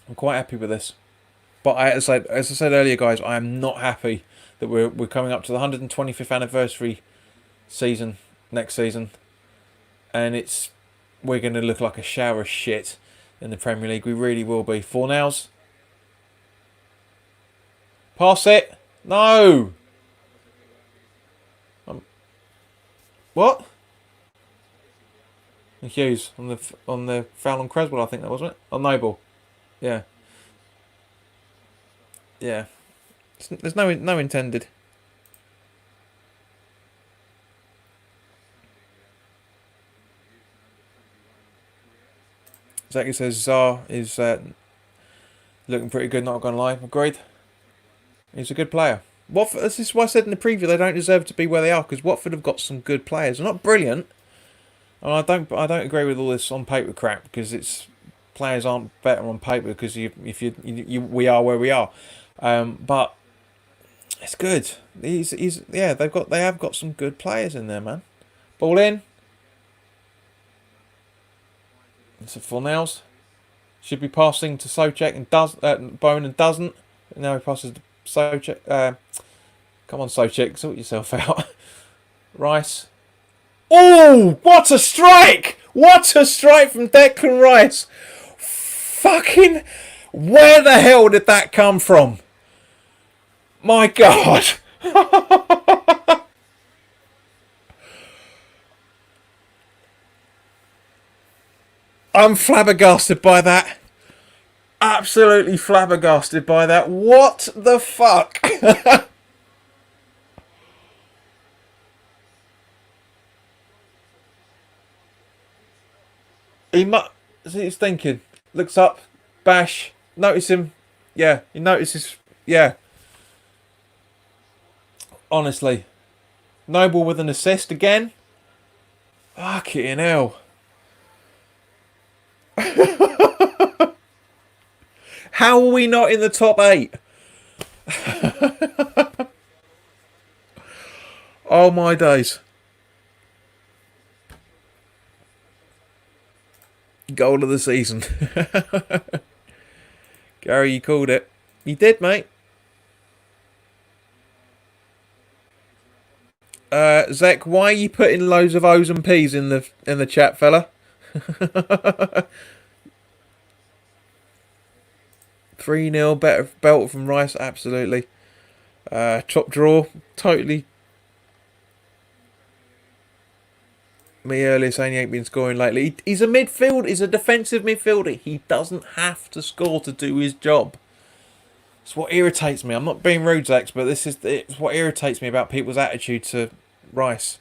Speaker 1: I'm quite happy with this. But as I said earlier, guys, I am not happy that we're coming up to the 125th anniversary season next season, and we're going to look like a shower of shit in the Premier League. We really will be. Fornells. Pass it. No. What? And Hughes on the foul on Creswell, I think that wasn't it. On Noble. Yeah. Yeah. There's no intended. Zaki says Czar is looking pretty good, not gonna lie. Agreed. He's a good player. Watford, this is why I said in the preview they don't deserve to be where they are, because Watford have got some good players. They're not brilliant. And I don't agree with all this on paper crap, because players aren't better on paper because we are where we are. But it's good. They have got some good players in there, man. Ball in. It's a full nails. Should be passing to Socek and does Bone and doesn't. Now he passes to Socek. Come on, Socek, sort yourself out. Rice. Oh, what a strike! What a strike from Declan Rice! Fucking, where the hell did that come from? My God! I'm flabbergasted by that. Absolutely flabbergasted by that. What the fuck? He's thinking. Looks up. Bash. Notice him. Yeah, he notices. Yeah. Honestly. Noble with an assist again. Fucking hell. How are we not in the top 8? Oh my days. Goal of the season. Gary, you called it. You did, mate. Zach, why are you putting loads of O's and P's in the chat, fella? 3-0, better belt from Rice, absolutely. Top draw, totally. Me earlier saying he ain't been scoring lately. He's a midfield. He's a defensive midfielder. He doesn't have to score to do his job. It's what irritates me. I'm not being rude, Zach, but it's what irritates me about people's attitude to Rice.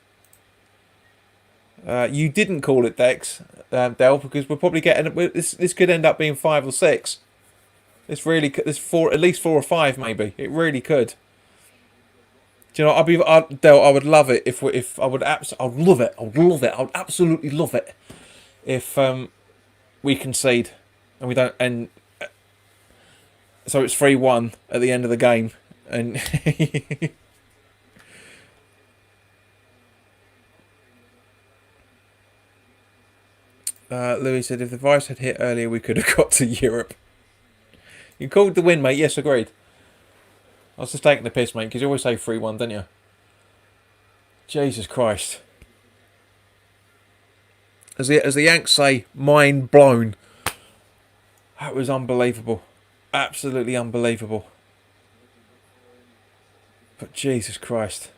Speaker 1: You didn't call it Dex, Del, because we're probably getting this could end up being 5 or 6. This really could. This at least 4 or 5 maybe. It really could. Do you know? Del, I would love it if I'd love it. I'd absolutely love it if we concede and we don't, and so it's 3-1 at the end of the game, and Louis said if the virus had hit earlier, we could have got to Europe. You called the win, mate. Yes, agreed. I was just taking the piss, mate, because you always say 3-1, don't you? Jesus Christ. As the Yanks say, mind blown. That was unbelievable. Absolutely unbelievable. But Jesus Christ.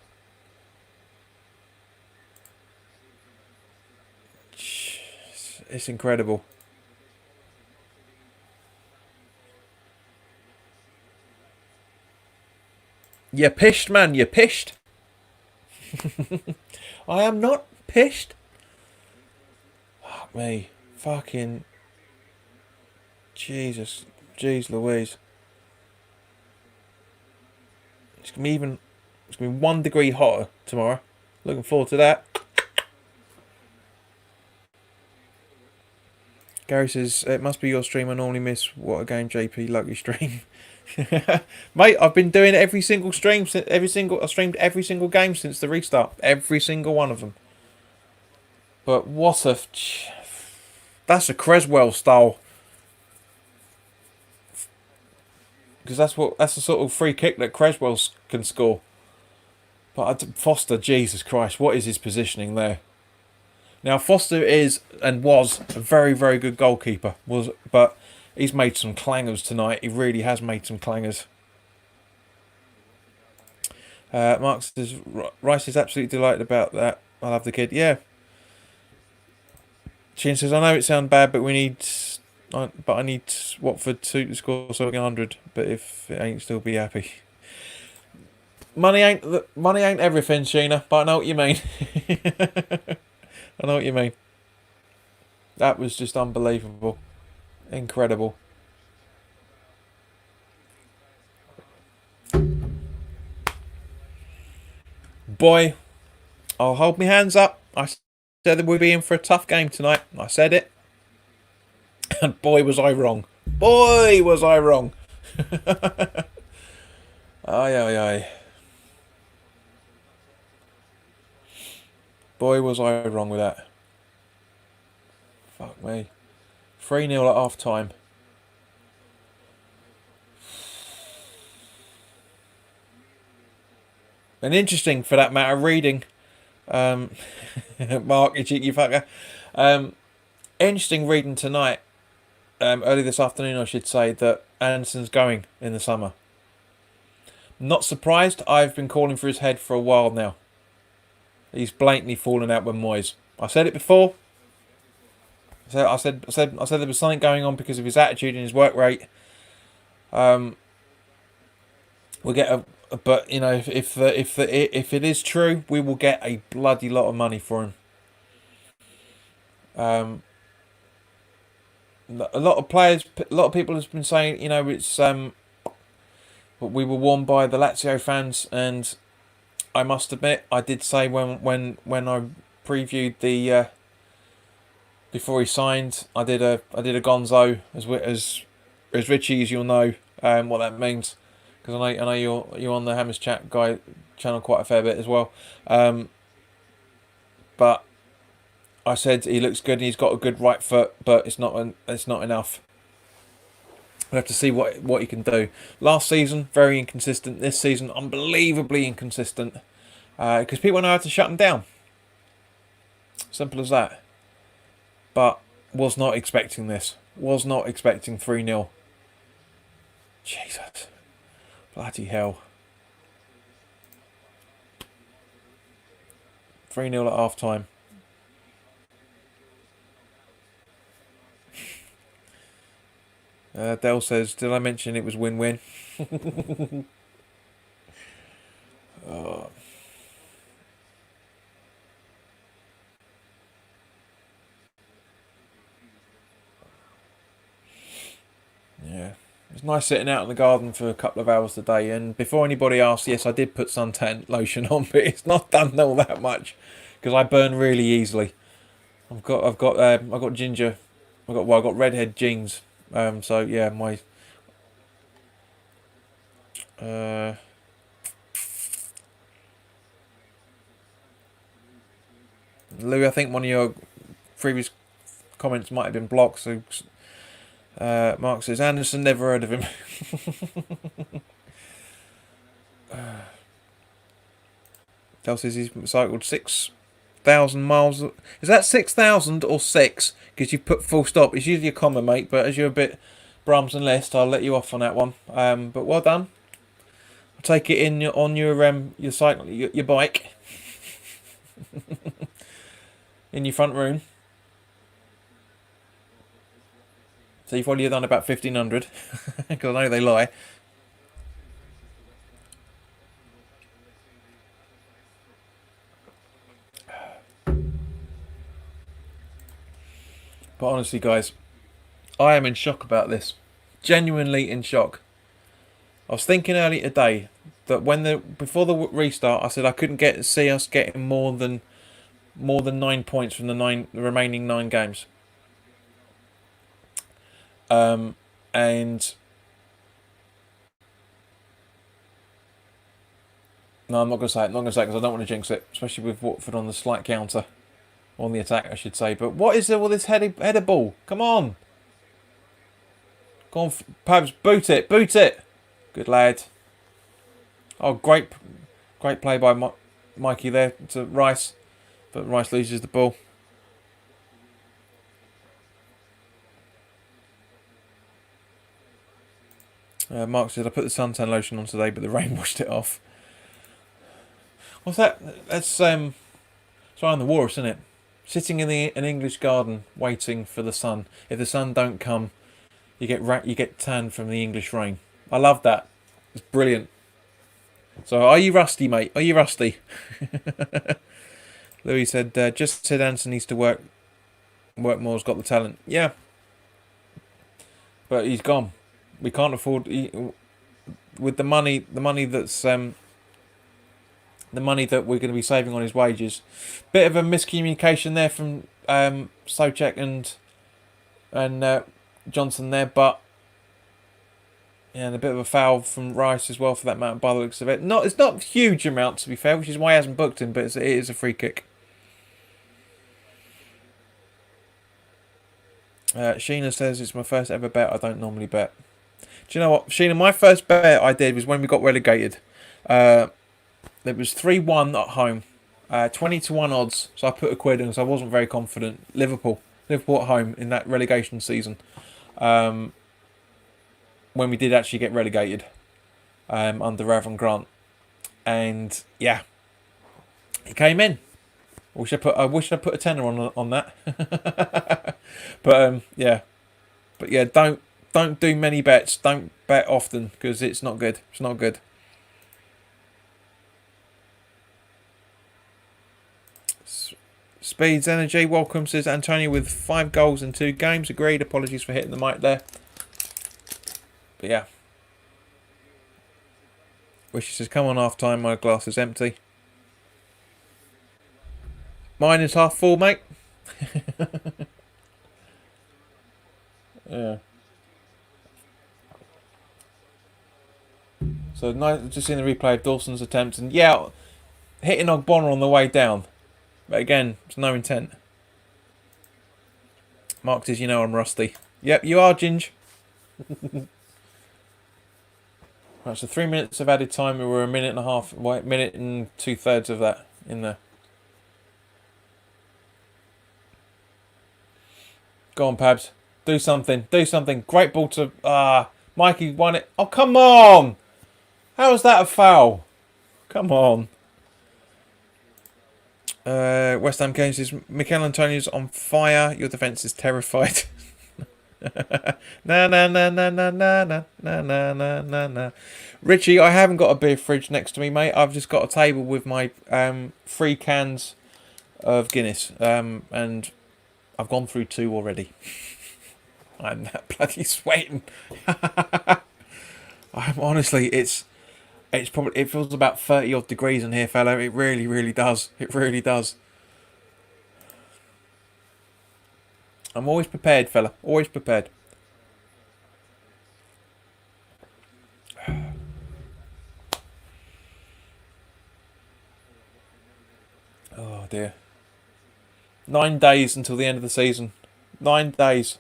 Speaker 1: It's incredible. You pished, man. You pished. I am not pished. Fuck me. Fucking. Jesus. Jeez Louise. It's going to be 1 degree hotter tomorrow. Looking forward to that. Gary says, it must be your stream. I normally miss what a game JP lucky stream. Mate, I've been doing every single stream I streamed every single game since the restart. Every single one of them. But what a that's a Creswell style. Because that's the sort of free kick that Creswell can score. But Foster, Jesus Christ, what is his positioning there? Now Foster is and was a very, very good goalkeeper. But he's made some clangers tonight. He really has made some clangers. Mark says, Rice is absolutely delighted about that. I love the kid. Yeah. Chin says, I know it sounds bad, but I need Watford to score something 100. But if it ain't, still be happy. Money ain't everything, Sheena. But I know what you mean. I know what you mean. That was just unbelievable. Incredible. Boy, I'll hold my hands up. I said that we'd be in for a tough game tonight. I said it. And boy, was I wrong. Boy, was I wrong. Aye. Boy, was I wrong with that. Fuck me. 3-0 at half time. And interesting, for that matter, reading, Mark, you cheeky fucker. Interesting reading tonight, early this afternoon, I should say, that Anderson's going in the summer. Not surprised. I've been calling for his head for a while now. He's blatantly fallen out with Moyes. I said it before. I said there was something going on because of his attitude and his work rate. We'll get but you know, if it is true, we will get a bloody lot of money for him. A lot of people have been saying, you know, it's we were warned by the Lazio fans, and I must admit, I did say when I previewed the before he signed, I did a gonzo as Richie, as you'll know what that means, because I know you're on the Hammers Chat guy channel quite a fair bit as well. But I said he looks good and he's got a good right foot, but it's not enough. We'll have to see what he can do. Last season, very inconsistent. This season, unbelievably inconsistent. Because people know how to shut him down. Simple as that. But was not expecting this. Was not expecting 3-0. Jesus. Bloody hell. 3-0 at half time. Dell says, did I mention it was win-win? Oh. Yeah. It's nice sitting out in the garden for a couple of hours today. And before anybody asks, yes, I did put suntan lotion on, but it's not done all that much because I burn really easily. I've got ginger. I've got redhead genes. So yeah, my Louis, I think one of your previous comments might have been blocked. So Mark says Anderson, never heard of him. Dell says he's cycled 6,000 miles. Is that 6,000 or 6? Because you put full stop. It's usually a comma, mate. But as you're a bit Brahms and List, I'll let you off on that one. But well done. I'll take it on your cycle, your bike, in your front room. So you've already done about 1,500, because I know they lie. But honestly, guys, I am in shock about this. Genuinely in shock. I was thinking earlier today that before the restart, I said I couldn't see us getting more than 9 points from the remaining 9 games. And no, I'm not going to say it. Because I don't want to jinx it, especially with Watford on the slight counter. On the attack, I should say. But what is there with this header ball? Come on. Go on, Pabs, boot it. Good lad. Oh, great play by Mikey there to Rice. But Rice loses the ball. Mark said, I put the suntan lotion on today, but the rain washed it off. What's that? That's Ryan the Walrus, isn't it? Sitting in an English garden, waiting for the sun. If the sun don't come, you get tan from the English rain. I love that. It's brilliant. So, are you rusty, mate? Are you rusty? Louis said, just said Anderson needs to work more's got the talent. Yeah. But he's gone. We can't afford... with the money that's... the money that we're going to be saving on his wages. Bit of a miscommunication there from Soucek and Johnson there, but yeah, and a bit of a foul from Rice as well for that matter, by the looks of it. It's not a huge amount, to be fair, which is why he hasn't booked him, but it is a free kick. Sheena says it's my first ever bet. I don't normally bet. Do you know what, Sheena? My first bet I did was when we got relegated. It was 3-1 at home, 20-1 odds. So I put a quid in because I wasn't very confident. Liverpool at home in that relegation season, when we did actually get relegated under Ravon Grant, and yeah, it came in. I wish I put a tenner on that. But yeah, don't do many bets. Don't bet often because it's not good. It's not good. Speeds Energy welcome, says Antonio with 5 goals in 2 games. Agreed. Apologies for hitting the mic there. But yeah. Wishy says come on half time. My glass is empty. Mine is half full, mate. Yeah. So just seeing the replay of Dawson's attempts, and yeah, hitting Ogbonna on the way down. But again, it's no intent. Mark says, you know I'm rusty. Yep, you are, Ginge. Right, so 3 minutes of added time. We were a minute and a half, minute and 2/3 of that in there. Go on, Pabs. Do something. Do something. Great ball to... Mikey won it. Oh, come on! How is that a foul? Come on. West Ham Games says, Mikel Antonio's on fire. Your defence is terrified. Na. Richie, I haven't got a beer fridge next to me, mate. I've just got a table with my 3 cans of Guinness. And I've gone through 2 already. I'm that bloody sweating. I'm honestly, it feels about 30 odd degrees in here, fella. It really, really does. It really does. I'm always prepared, fella. Always prepared. Oh dear. 9 days until the end of the season. 9 days.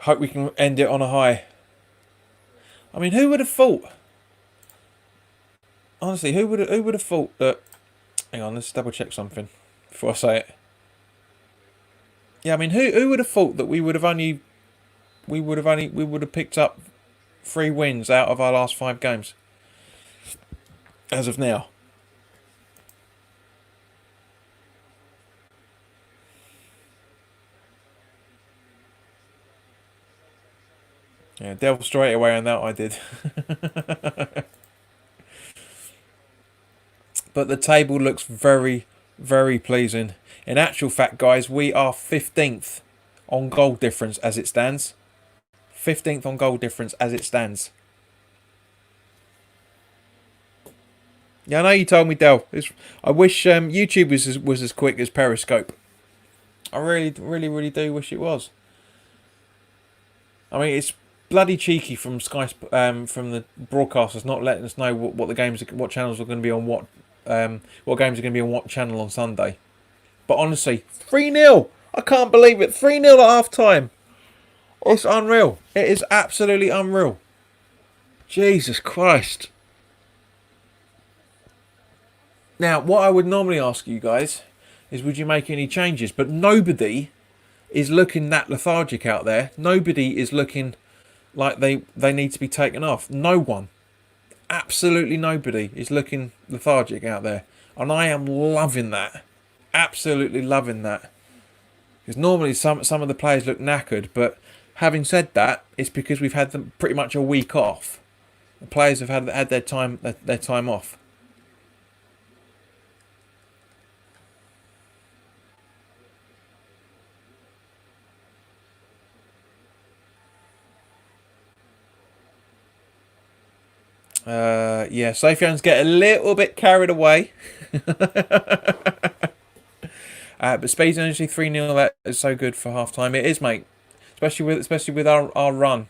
Speaker 1: Hope we can end it on a high. I mean, who would have thought? Honestly, who would have thought that? Hang on, let's double check something before I say it. Yeah, I mean, who would have thought that we would have picked up 3 wins out of our last 5 games as of now. Yeah, delve straight away on that. I did. But the table looks very, very pleasing. In actual fact, guys, we are 15th on goal difference as it stands. 15th on goal difference as it stands. Yeah, I know you told me, Del. I wish YouTube was as quick as Periscope. I really, really, really do wish it was. I mean, it's bloody cheeky from Sky, from the broadcasters not letting us know what the games, what channels are going to be on what games are going to be on what channel on Sunday. But honestly, 3-0. I can't believe it. 3-0 at half time. It's unreal. It is absolutely unreal. Jesus Christ. Now, what I would normally ask you guys is, would you make any changes? But nobody is looking that lethargic out there. Nobody is looking like they need to be taken off. No one. Absolutely nobody is looking lethargic out there. And I am loving that. Absolutely loving that. Because normally some of the players look knackered, but having said that, it's because we've had them pretty much a week off. The players have had their time off. Yeah, Sophians get a little bit carried away. But Speed Energy 3-0, that is so good for half time. It is, mate. Especially with our run.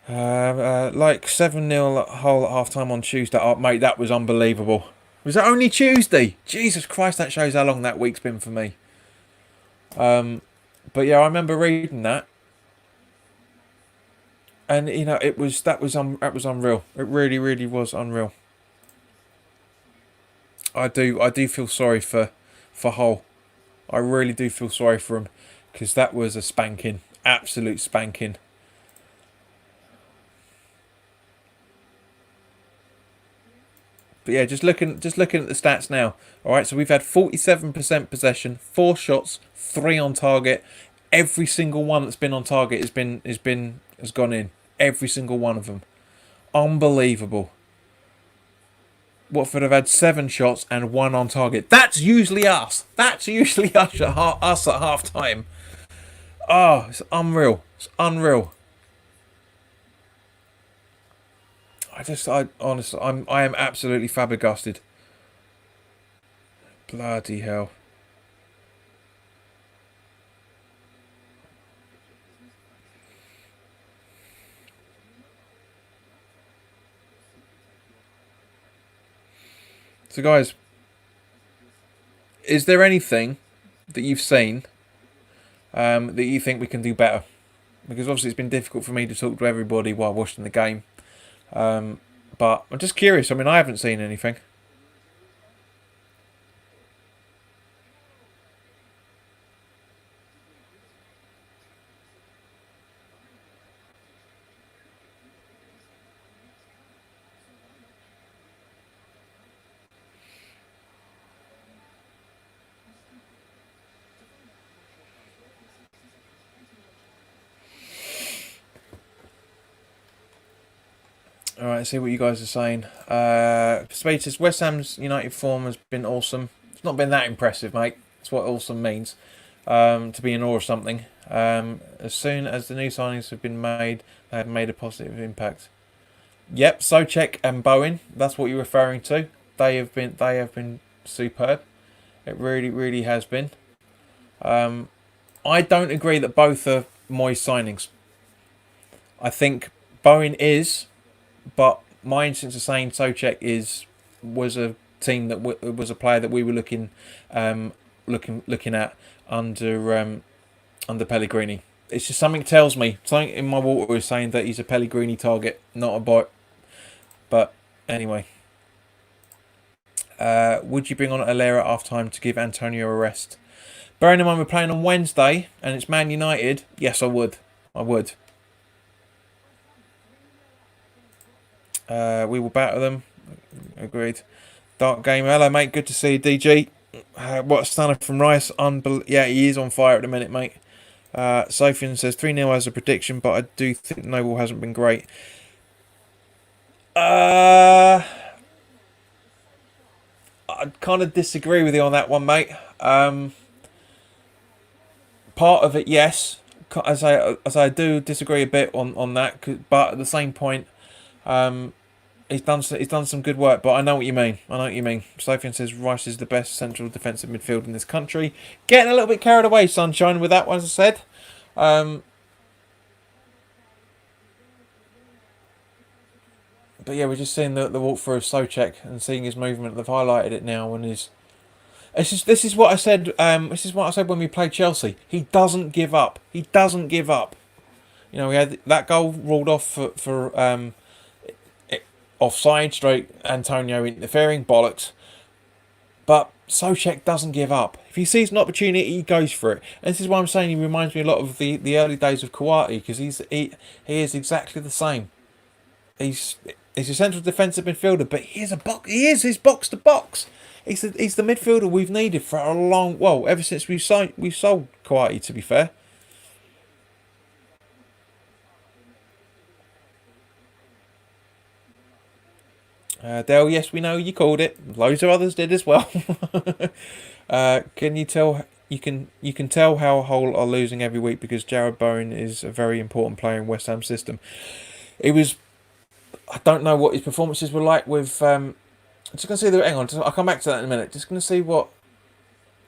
Speaker 1: Like 7-0 whole at half time on Tuesday. Oh, mate, that was unbelievable. Was that only Tuesday? Jesus Christ, that shows how long that week's been for me. But yeah, I remember reading that, and you know, that was unreal. It really, really was unreal. I do feel sorry for Hull. I really do feel sorry for him because that was a spanking, absolute spanking. But yeah, just looking at the stats now. All right, so we've had 47% possession, 4 shots, 3 on target. Every single one that's been on target has gone in. Every single one of them. Unbelievable. Watford have had 7 shots and 1 on target. That's usually us. That's usually us at half time. Oh, it's unreal. It's unreal. I honestly, I am absolutely flabbergasted. Bloody hell. So, guys, is there anything that you've seen that you think we can do better? Because obviously it's been difficult for me to talk to everybody while watching the game. But I'm just curious. I mean, I haven't seen anything. All right, see what you guys are saying. Spade says West Ham's United form has been awesome. It's not been that impressive, mate. That's what awesome means. To be in awe of something. As soon as the new signings have been made, they have made a positive impact. Yep, Socek and Bowen. That's what you're referring to. They have been superb. It really, really has been. I don't agree that both are Moyes signings. I think Bowen is, but my instance of saying Socek was a team that was a player that we were looking at under Pellegrini. It's just something tells me, something in my water is saying that he's a Pellegrini target, not a bot. But anyway, would you bring on Alera at half time to give Antonio a rest? Bearing in mind we're playing on Wednesday and it's Man United, yes, I would. I would. We will batter them. Agreed. Dark game. Hello, mate. Good to see you, DG. What a stunner from Rice. Yeah, he is on fire at the minute, mate. Sophian says 3-0 as a prediction, but I do think Noble hasn't been great. I'd kind of disagree with you on that one, mate. Part of it, yes. As I do disagree a bit on that, but at the same point, he's done some good work. But I know what you mean. Sophian says Rice is the best central defensive midfield in this country. Getting a little bit carried away, sunshine, with that one, as I said. But yeah, we're just seeing the walkthrough of Socek and seeing his movement. They've highlighted it now, and this is what I said. This is what I said when we played Chelsea. He doesn't give up. He doesn't give up. You know, we had that goal ruled off for offside, straight Antonio interfering, bollocks. But Socek doesn't give up. If he sees an opportunity, he goes for it. And this is why I'm saying he reminds me a lot of the early days of Kouati, because he is exactly the same. He's a central defensive midfielder, but he is his box to box. He's the midfielder we've needed for a long, ever since we sold Kouati, to be fair. Dale, yes, we know you called it. Loads of others did as well. Can you tell? You can tell how Hull are losing every week because Jared Bowen is a very important player in West Ham's system. It was. I don't know what his performances were like with. Just gonna see the. Hang on, I'll come back to that in a minute. Just gonna see what.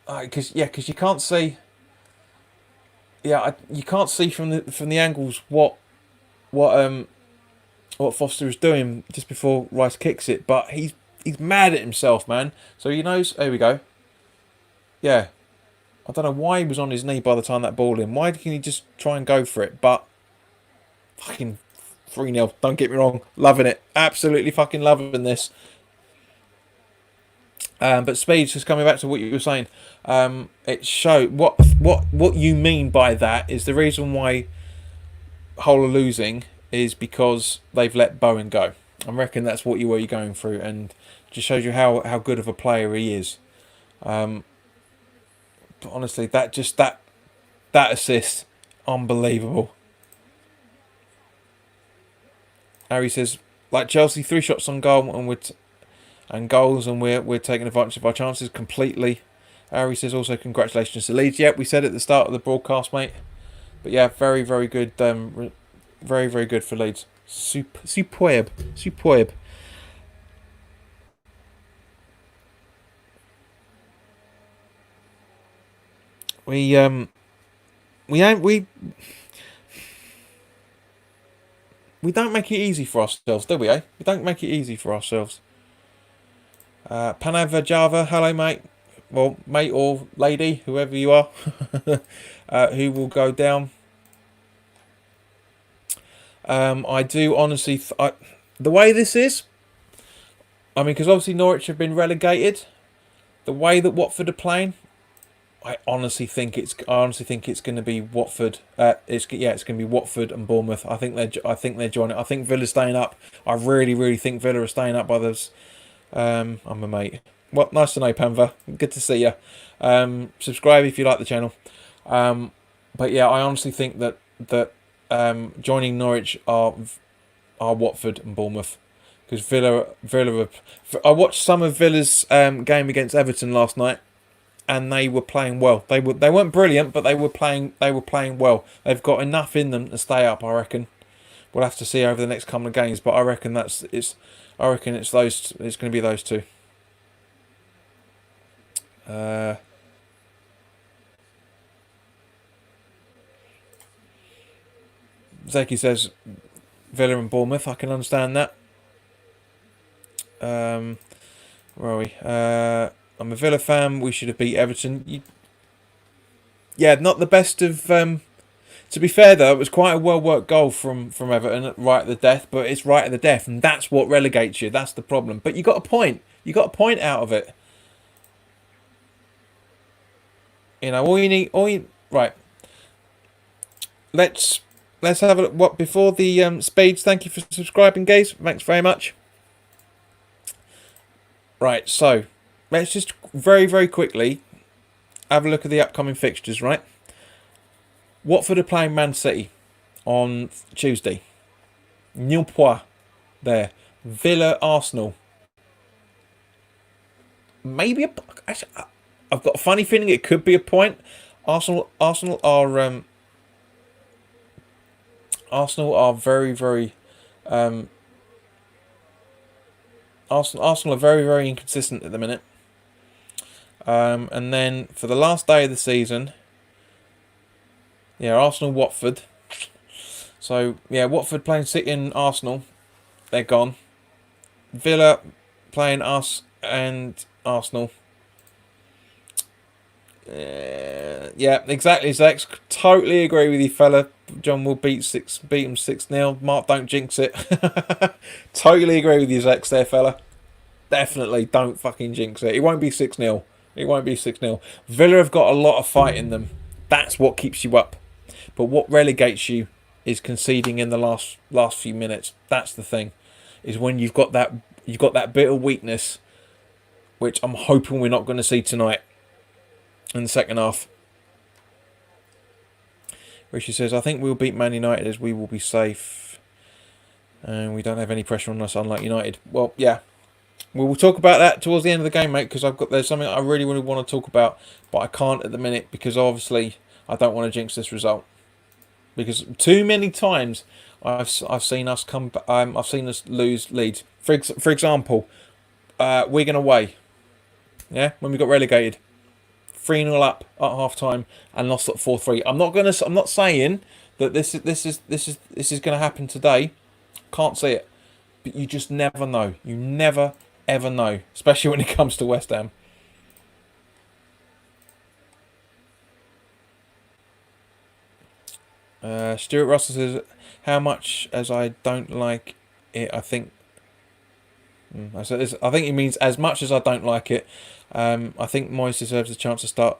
Speaker 1: Because you can't see. Yeah, you can't see from the angles what Foster is doing just before Rice kicks it, but he's mad at himself, man. So he knows. There we go. Yeah, I don't know why he was on his knee by the time that ball in. Why didn't he just try and go for it? But fucking 3-0. Don't get me wrong. Loving it. Absolutely fucking loving this. But Speeds, just coming back to what you were saying, it showed what you mean by that is the reason why Hull are losing is because they've let Bowen go. I reckon that's what you're going through, and just shows you how good of a player he is. But honestly, that assist, unbelievable. Harry says, like Chelsea, 3 shots on goal and goals, and we're taking advantage of our chances completely. Harry says also congratulations to Leeds. Yep, we said at the start of the broadcast, mate. But yeah, very, very good. Very, very good for Leeds. Superb. We don't make it easy for ourselves, do we? We don't make it easy for ourselves. Panava Java, hello mate. Well, mate or lady, whoever you are, who will go down. I do honestly, the way this is, I mean, because obviously Norwich have been relegated. The way that Watford are playing, I honestly think it's going to be Watford. It's going to be Watford and Bournemouth. I think they're joining. I think Villa's staying up. I really think Villa are staying up by those. I'm a mate. Well, nice to know, Panva. Good to see you. Subscribe if you like the channel. But yeah, I honestly think that joining Norwich are Watford and Bournemouth, because Villa. I watched some of Villa's game against Everton last night, and they were playing well. They weren't brilliant, but they were playing well. They've got enough in them to stay up, I reckon. We'll have to see over the next couple of games, but I reckon it's going to be those two. Zeki says Villa and Bournemouth. I can understand that. Where are we? I'm a Villa fan. We should have beat Everton. Yeah, not the best of. To be fair though, it was quite a well worked goal from Everton right at the death, but it's right at the death, and that's what relegates you. That's the problem. But you got a point. You got a point out of it. You know, right. Let's have a look. What before the Spades? Thank you for subscribing, guys. Thanks very much. Right, so let's just very, very quickly have a look at the upcoming fixtures, right? Watford are playing Man City on Tuesday. Nil point there. Villa, Arsenal. Maybe actually, I've got a funny feeling it could be a point. Arsenal are very, very Arsenal are very, very inconsistent at the minute. And then for the last day of the season, yeah, Arsenal, Watford. So yeah, Watford playing City and Arsenal, they're gone. Villa playing us and Arsenal. Yeah, exactly, Zex. Totally agree with you, fella. John will beat them 6-0. Mark, don't jinx it. Totally agree with you, Zex, there, fella. Definitely don't fucking jinx it. It won't be 6-0. It won't be 6-0. Villa have got a lot of fight in them. That's what keeps you up. But what relegates you is conceding in the last few minutes. That's the thing. Is when you've got that bit of weakness, which I'm hoping we're not going to see tonight in the second half. Rishi says, I think we'll beat Man United as we will be safe. And we don't have any pressure on us, unlike United. Well, yeah. We will talk about that towards the end of the game, mate, because there's something I really, really want to talk about, but I can't at the minute because obviously I don't want to jinx this result. Because too many times I've seen us I've seen us lose leads. For example, Wigan away. Yeah, when we got relegated, 3-0 up at half time and lost at 4-3. I'm not saying that this is going to happen today. Can't see it, but you just never know. You never ever know, especially when it comes to West Ham. Stuart Russell says, how much as I don't like it, I think... I think he means as much as I don't like it. I think Moyes deserves a chance to start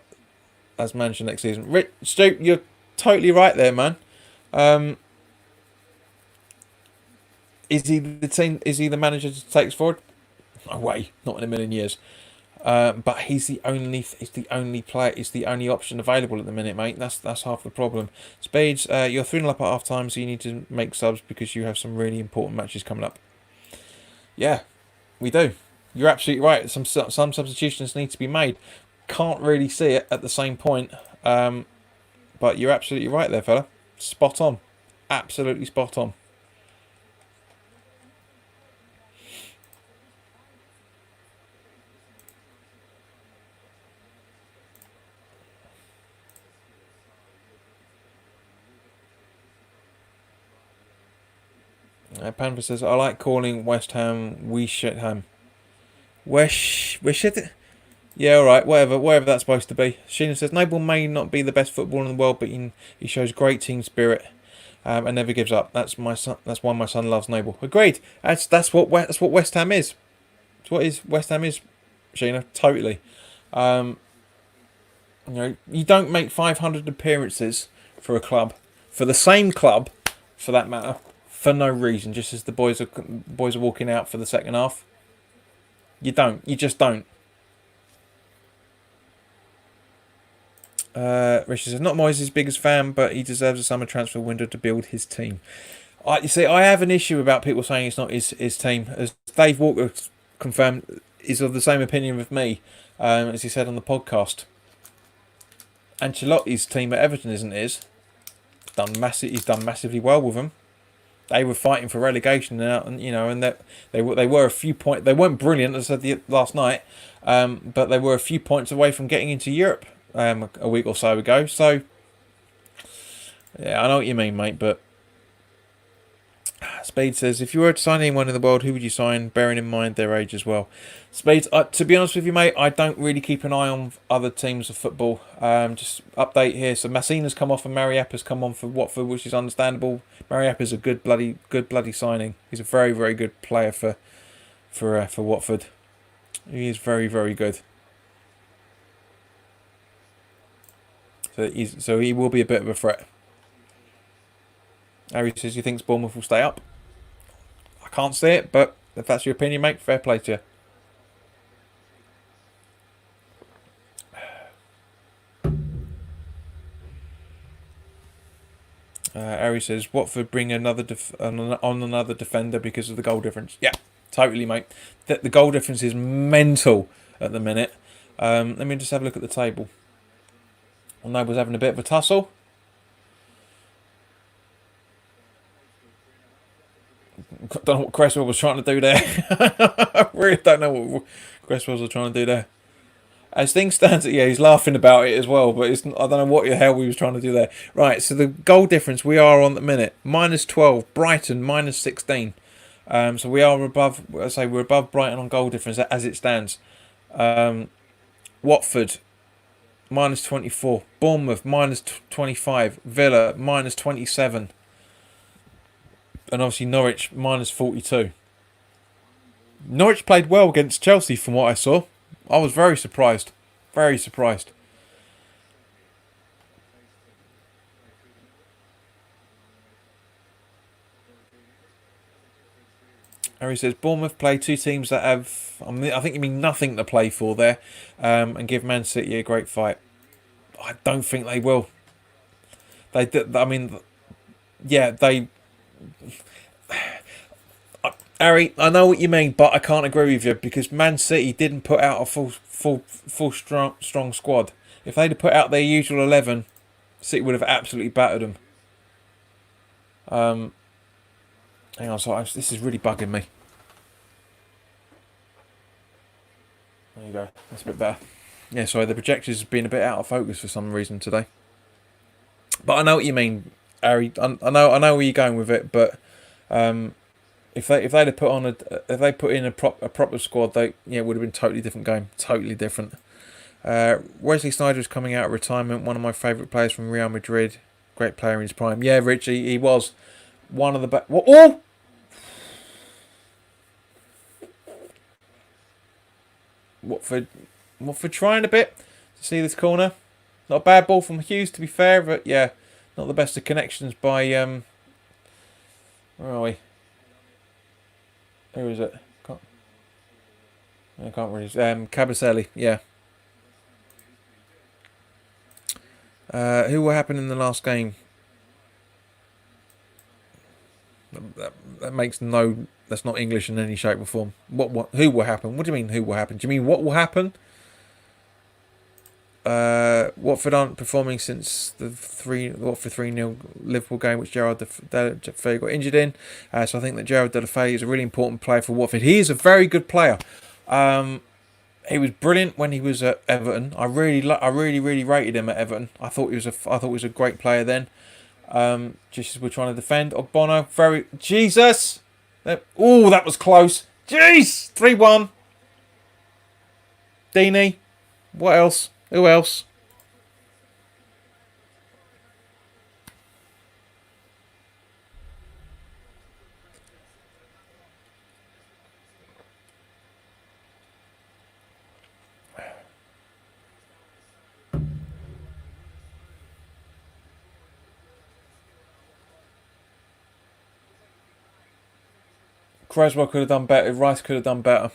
Speaker 1: as manager next season. Stu, you're totally right there, man. Is he the manager to take us forward? No way, not in a million years. But he's the only player. He's the only option available at the minute, mate. That's half the problem. Spades, you're 3-0 up at half time, so you need to make subs because you have some really important matches coming up. Yeah, we do. You're absolutely right. Some substitutions need to be made. Can't really see it at the same point. But you're absolutely right there, fella. Spot on. Absolutely spot on. Panther says, I like calling West Ham we shit ham. We shit it? Yeah, alright, whatever that's supposed to be. Sheena says, Noble may not be the best footballer in the world, but he shows great team spirit and never gives up. That's why my son loves Noble. Agreed. That's what West Ham is. That's what West Ham is, Sheena. Totally. You don't make 500 appearances for a club, for the same club, for that matter, for no reason, just as the boys are walking out for the second half. You don't. You just don't. Richard says, not Moyes' biggest fan, but he deserves a summer transfer window to build his team. You see, I have an issue about people saying it's not his team. As Dave Walker confirmed, is of the same opinion with me, as he said on the podcast. Ancelotti's team at Everton isn't his. He's done massively well with them. They were fighting for relegation now, and they were a few points. They weren't brilliant, as I said last night, but they were a few points away from getting into Europe a week or so ago. So yeah, I know what you mean, mate. But Spade says, if you were to sign anyone in the world, who would you sign, bearing in mind their age as well? Spade, to be honest with you, mate, I don't really keep an eye on other teams of football. Just update here. So Massina's come off and Mariappa's come on for Watford, which is understandable. Mariappa's a good bloody signing. He's a very, very good player for Watford. He is very, very good. So he will be a bit of a threat. Harry says he thinks Bournemouth will stay up. I can't see it, but if that's your opinion, mate, fair play to you. Harry says Watford bring another defender because of the goal difference. Yeah, totally, mate. The goal difference is mental at the minute. Let me just have a look at the table. Noble's having a bit of a tussle. Don't know what Cresswell was trying to do there. I really don't know what Cresswell was trying to do there. As things stand, yeah, he's laughing about it as well, but I don't know what the hell he was trying to do there. Right, so the goal difference we are on the minute, -12, Brighton -16. So we are above, we're above Brighton on goal difference as it stands. Watford -24, Bournemouth -25, Villa -27. And obviously Norwich -42. Norwich played well against Chelsea from what I saw. I was very surprised. Very surprised. Harry says Bournemouth play two teams that have, I think you mean nothing to play for there, and give Man City a great fight. I don't think they will. Harry, I know what you mean, but I can't agree with you because Man City didn't put out a full strong squad. If they'd have put out their usual 11, City would have absolutely battered them. Hang on, sorry, this is really bugging me. There you go. That's a bit better. Yeah, sorry, the projector's been a bit out of focus for some reason today. But I know what you mean, Harry. I know where you're going with it, but if they'd have put in a proper squad, it would have been a totally different game, totally different. Wesley Sneijder is coming out of retirement, one of my favourite players from Real Madrid. great player in his prime. Yeah, Richie, he was one of the best. Oh! Watford trying a bit to see this corner. Not a bad ball from Hughes, to be fair, but yeah, not the best of connections by where are we? Who is it? I can't really. Cabaselli, yeah. Who will happen in the last game? That makes no. That's not English in any shape or form. What? Who will happen? What do you mean? Who will happen? Do you mean what will happen? Watford aren't performing since the Watford 3-0 Liverpool game, which Gerard Deulofeu got injured in. So I think that Gerard Deulofeu is a really important player for Watford. He is a very good player. He was brilliant when he was at Everton. I really rated him at Everton. I thought he was a great player then. Just as we're trying to defend, Ogbono, Jesus. Oh, that was close. Jeez, 3-1. Deeney. What else? Who else? Creswell could have done better. Rice could have done better.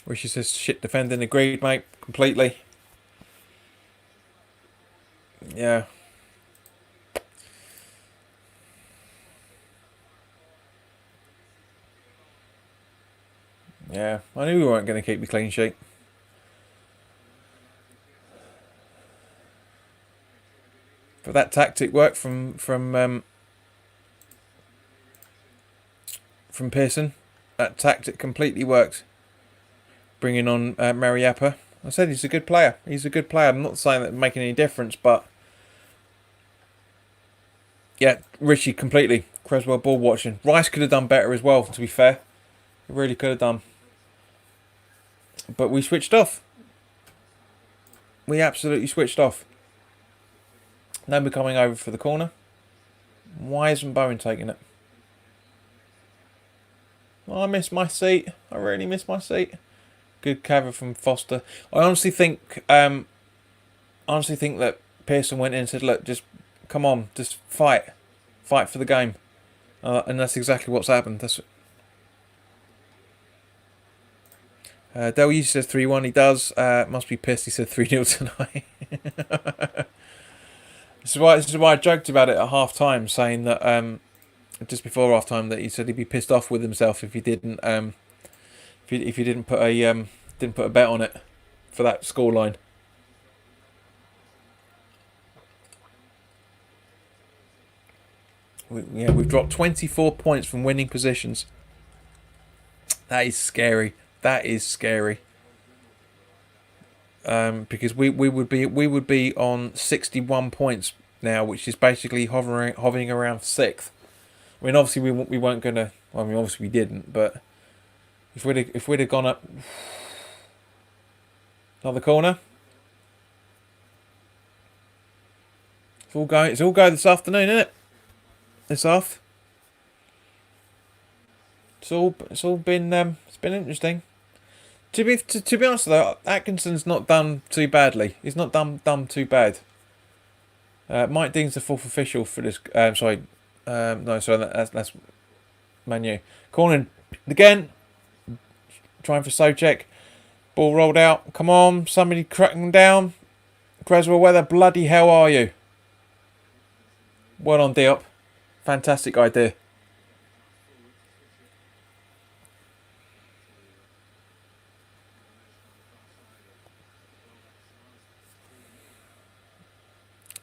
Speaker 1: Rishi says shit defending. Agreed, mate. Completely. Yeah. Yeah. I knew we weren't going to keep the clean sheet. But that tactic worked from Pearson. That tactic completely worked. Bringing on Mariappa. I said he's a good player. He's a good player. I'm not saying that it's making any difference, but yeah, Richie completely. Creswell ball watching. Rice could have done better as well, to be fair. He really could have done. But we switched off. We absolutely switched off. Now we're coming over for the corner. Why isn't Bowen taking it? Oh, I missed my seat. I really missed my seat. Good cover from Foster. I honestly think that Pearson went in and said, "Look, just come on, just fight for the game," and that's exactly what's happened. That's WHU says 3-1. He does. Must be pissed. He said 3-0 tonight. This is why I joked about it at half time, saying that just before half time that he said he'd be pissed off with himself if he didn't if he didn't put a bet on it for that scoreline. We've dropped 24 points from winning positions. That is scary. That is scary. Because we would be on 61 points now, which is basically hovering around sixth. I mean, obviously we weren't gonna. I mean, obviously we didn't, but if we'd have gone up another corner, it's all go this afternoon, isn't it? This off. It's all been it's been interesting. To be honest though, Atkinson's not done too badly. He's not done too bad. Mike Dean's the fourth official for this. That's Manu. Corner again. Trying for Socek. Ball rolled out. Come on, somebody cracking down. Creswell, where the bloody hell are you? Well on Diop. Fantastic idea.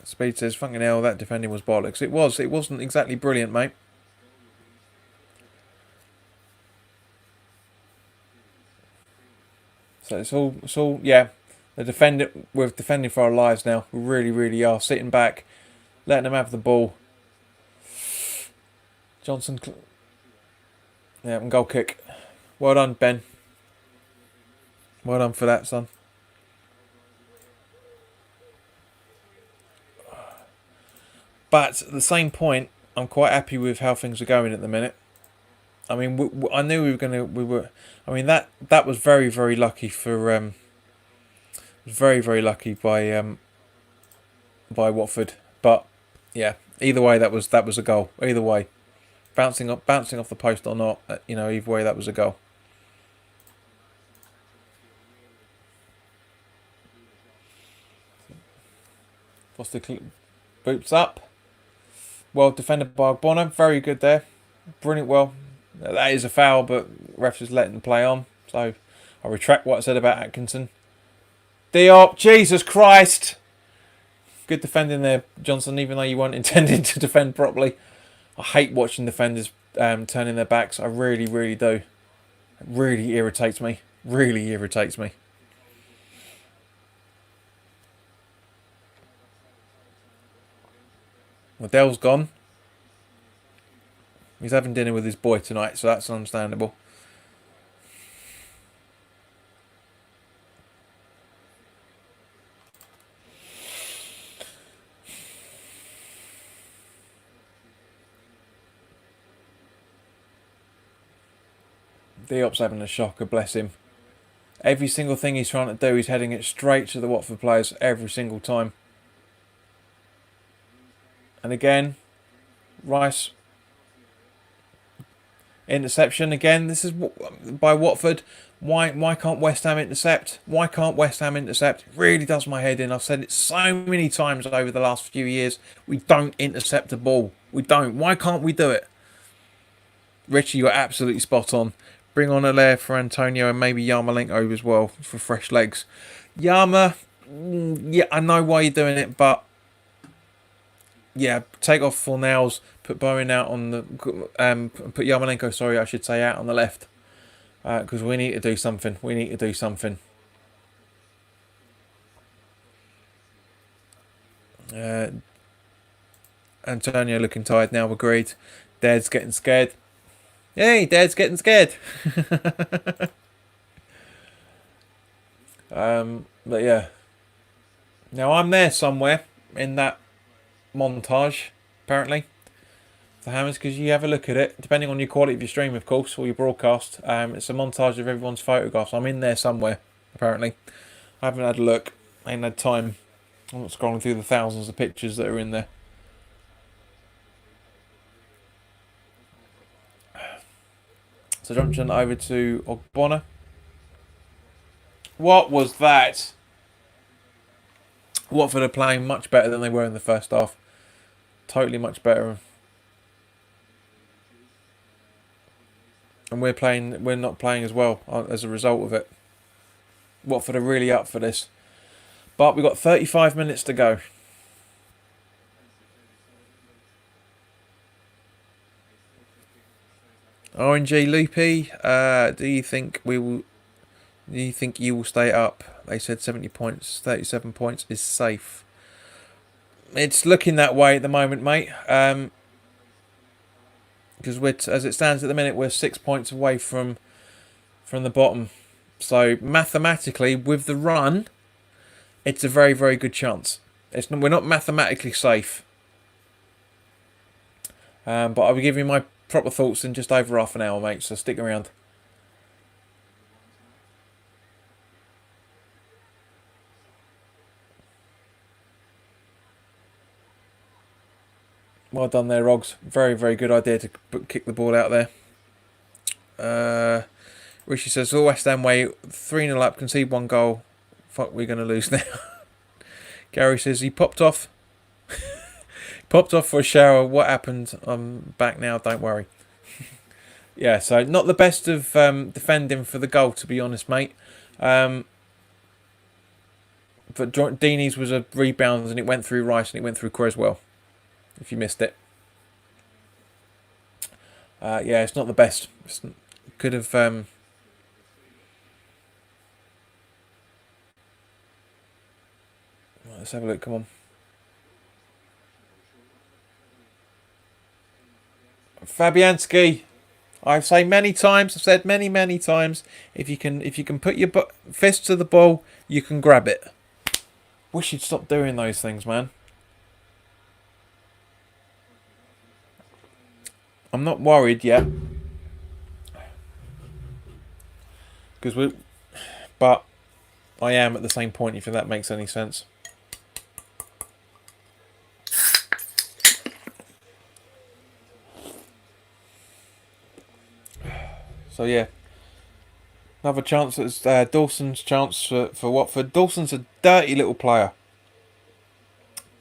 Speaker 1: Speed says, fucking hell, that defending was bollocks. It was. It wasn't exactly brilliant, mate. So it's all, yeah. We're defending for our lives now. We really are. Sitting back, letting them have the ball. Johnson, yeah, and goal kick. Well done, Ben. Well done for that, son. But at the same point, I'm quite happy with how things are going at the minute. I mean, I knew we were gonna. We were. I mean, that was very, very lucky for. Very, very lucky by Watford. But yeah, either way, that was a goal. Either way, bouncing off the post or not, either way, that was a goal. Foster boots up. Well defended by Bonner. Very good there. Brilliant. Well, that is a foul, but refs just letting the play on. So I retract what I said about Atkinson. Diop, Jesus Christ! Good defending there, Johnson, even though you weren't intending to defend properly. I hate watching defenders turning their backs. I really, really do. It really irritates me. Really irritates me. Waddell's gone. He's having dinner with his boy tonight, so that's understandable. Diop's having a shocker, bless him. Every single thing he's trying to do, he's heading it straight to the Watford players every single time. And again, Rice. Interception again. This is by Watford. Why can't West Ham intercept? Why can't West Ham intercept? It really does my head in. I've said it so many times over the last few years. We don't intercept the ball. We don't. Why can't we do it? Richie, you're absolutely spot on. Bring on Allaire for Antonio and maybe Yarmolenko as well for fresh legs. Yarma, yeah, I know why you're doing it, but yeah, take off Fornals, put Bowen out on the, put Yarmolenko, sorry, I should say, out on the left, because we need to do something. We need to do something. Antonio looking tired now. Agreed. Dad's getting scared. Hey, Dad's getting scared. But yeah. Now I'm there somewhere in that montage, apparently, for Hammers, because you have a look at it, depending on your quality of your stream, of course, or your broadcast. It's a montage of everyone's photographs. I'm in there somewhere, apparently. I haven't had a look. I ain't had time. I'm not scrolling through the thousands of pictures that are in there. So jumping over to Ogbonna. What was that? Watford are playing much better than they were in the first half. Totally much better. And we're not playing as well as a result of it. Watford are really up for this. But we've got 35 minutes to go. RNG Loopy, do you think you will stay up? They said 70 points, 37 points is safe. It's looking that way at the moment, mate. Because as it stands at the minute, we're 6 points away from the bottom. So mathematically, with the run, it's a very, very good chance. We're not mathematically safe. But I'll be giving you my proper thoughts in just over half an hour, mate. So stick around. Well done there, Rogs. Very, very good idea to kick the ball out there. Rishi says, the West Ham way, 3-0 up, concede 1 goal. Fuck, we're going to lose now. Gary says, he popped off. Popped off for a shower. What happened? I'm back now, don't worry. Yeah, so not the best of defending for the goal, to be honest, mate. But Deeney's was a rebound and it went through Rice and it went through Creswell, if you missed it. Yeah, it's not the best. Could have... Let's have a look, come on. Fabianski, I've said many times, if you can put your fist to the ball, you can grab it. Wish you'd stop doing those things, man. I'm not worried yet. But I am at the same point, if that makes any sense. So yeah, another chance. It's Dawson's chance for Watford. Dawson's a dirty little player.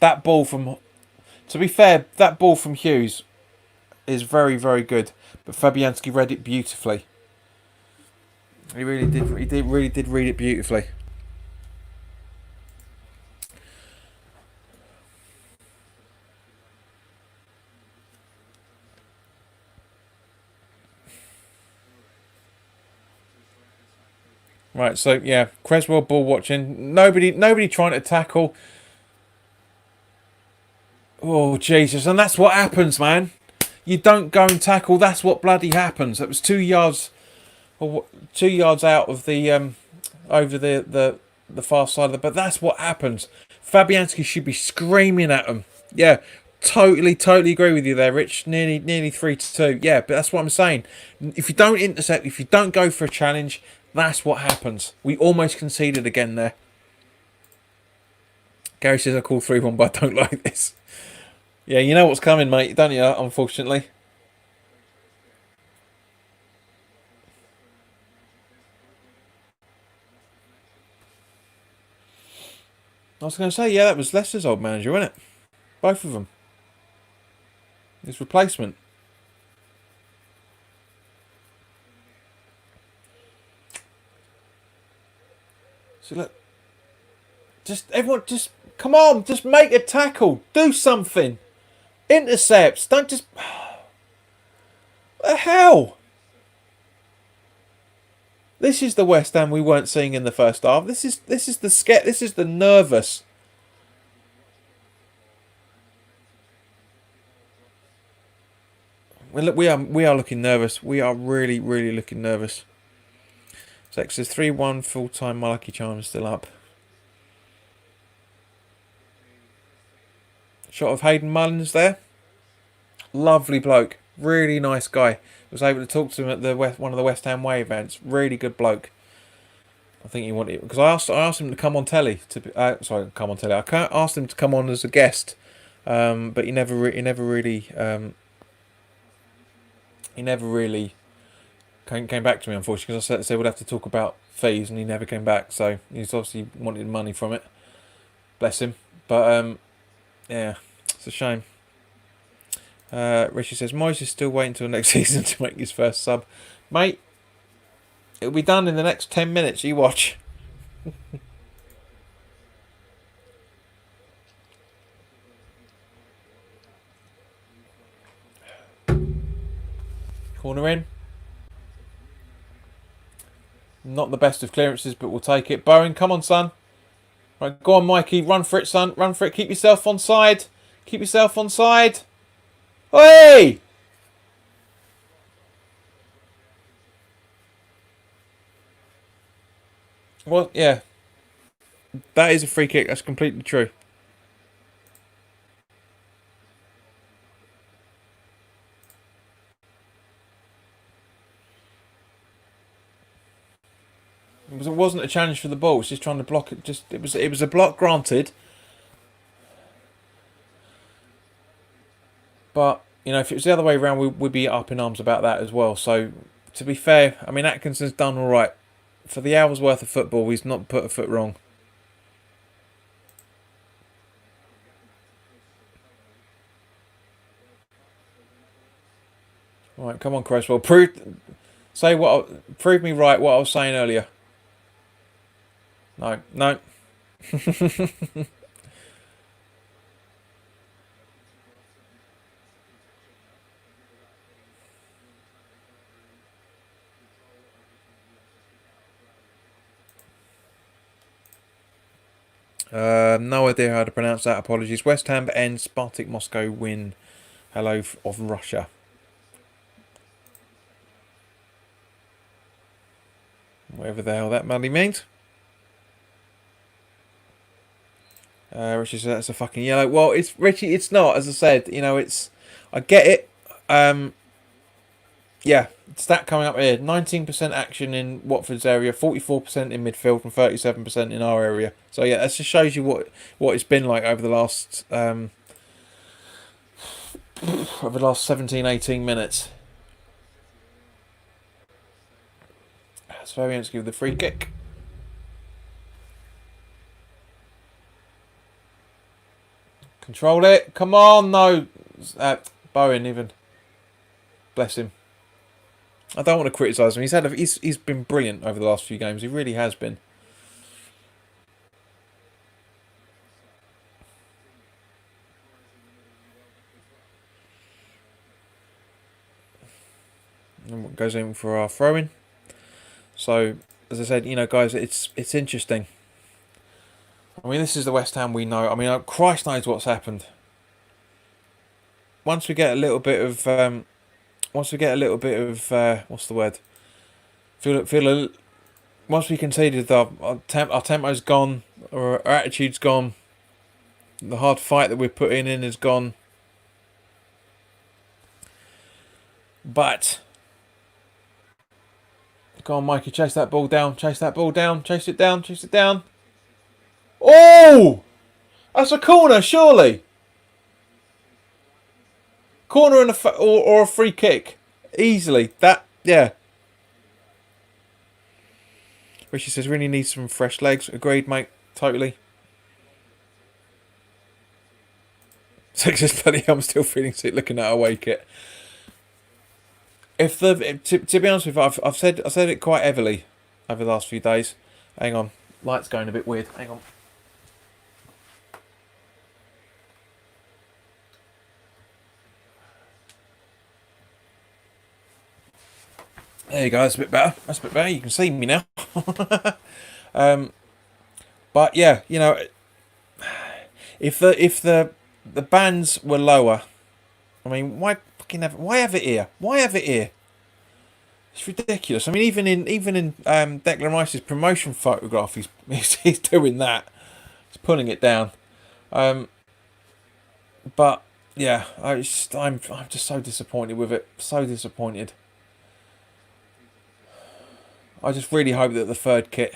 Speaker 1: That ball from, to be fair, that ball from Hughes is very, very good. But Fabianski read it beautifully. He really did. Really did read it beautifully. Right, so yeah, Creswell ball watching. Nobody trying to tackle. Oh Jesus! And that's what happens, man. You don't go and tackle. That's what bloody happens. That was 2 yards, or 2 yards out of the over the far side of the. But that's what happens. Fabianski should be screaming at them. Yeah, totally agree with you there, Rich. Nearly 3-2. Yeah, but that's what I'm saying. If you don't intercept, if you don't go for a challenge, that's what happens. We almost conceded again there. Gary says I call 3-1, but I don't like this. Yeah, you know what's coming, mate, don't you? Unfortunately. I was going to say, yeah, that was Leicester's old manager, wasn't it? Both of them. His replacement. So look, everyone, come on, just make a tackle, do something, intercepts. Don't just. What the hell? This is the West Ham we weren't seeing in the first half. This is the scare. This is the nervous. We are looking nervous. We are really looking nervous. Sex says 3-1 full time. My lucky charm is still up. Shot of Hayden Mullins there. Lovely bloke. Really nice guy. Was able to talk to him at one of the West Ham Way events. Really good bloke. I think he wanted, because I asked him to come on telly. Come on telly. I asked him to come on as a guest, but he never really came back to me, unfortunately, because I said we'd have to talk about fees, and he never came back. So he's obviously wanted money from it. Bless him. But yeah, it's a shame. Richie says Moyes is still waiting until next season to make his first sub, mate. It'll be done in the next 10 minutes. You watch. Corner in. Not the best of clearances, but we'll take it. Bowen, come on, son. Right, go on, Mikey. Run for it, son. Run for it. Keep yourself on side. Keep yourself on side. Hey! Well, yeah. That is a free kick. That's completely true. It wasn't a challenge for the ball. It's just trying to block it. It was a block, granted. But you know, if it was the other way around, we'd be up in arms about that as well. So, to be fair, I mean, Atkinson's done all right for the hour's worth of football. He's not put a foot wrong. All right, come on, Cresswell. Prove me right what I was saying earlier. No. No idea how to pronounce that. Apologies. West Ham and Spartak Moscow win. Hello of Russia. Whatever the hell that money means. Richie said that's a fucking yellow. Well, it's Richie. It's not. As I said, you know, it's. I get it. Yeah, stat coming up here. 19% action in Watford's area, 44% in midfield, and 37% in our area. So yeah, that just shows you what it's been like over the last 17, 18 minutes. That's Fabianski with the free kick. Control it. Come on, no. Bowen even. Bless him. I don't want to criticise him. He's been brilliant over the last few games. He really has been. And goes in for our throw-in. So, as I said, guys, it's interesting. I mean, this is the West Ham we know. I mean, Christ knows what's happened. Once we get a little bit of, what's the word? Once we conceded, our tempo's gone, our attitude's gone. The hard fight that we're putting in is gone. But go on, Mikey, chase that ball down, chase it down. Oh! That's a corner, surely. Corner and or a free kick. Easily. Yeah. Richie says, really needs some fresh legs. Agreed, mate. Totally. Six is funny, I'm still feeling sick looking at away kit. To be honest with you, I've said it quite heavily over the last few days. Hang on. Light's going a bit weird. Hang on. There you go. That's a bit better. You can see me now. But yeah, if the bands were lower, I mean, why have it here? Why have it here? It's ridiculous. I mean, even in Declan Rice's promotion photograph, he's doing that. He's pulling it down. But yeah, I'm just so disappointed with it. So disappointed. I just really hope that the third kit.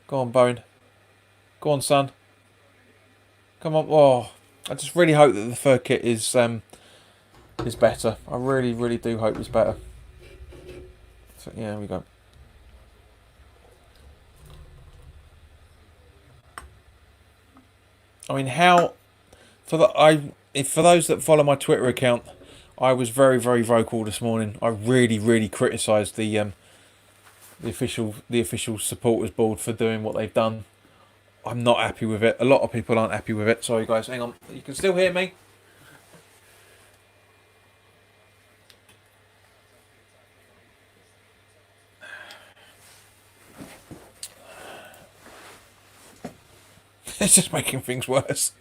Speaker 1: Go on, Bone. Go on, son. Come on. Oh, I just really hope that the third kit is better. I really, really do hope it's better. So yeah, there we go. I mean, for those that follow my Twitter account, I was very, very vocal this morning. I really, really criticised the official supporters board for doing what they've done. I'm not happy with it. A lot of people aren't happy with it. Sorry, guys. Hang on. You can still hear me? It's just making things worse.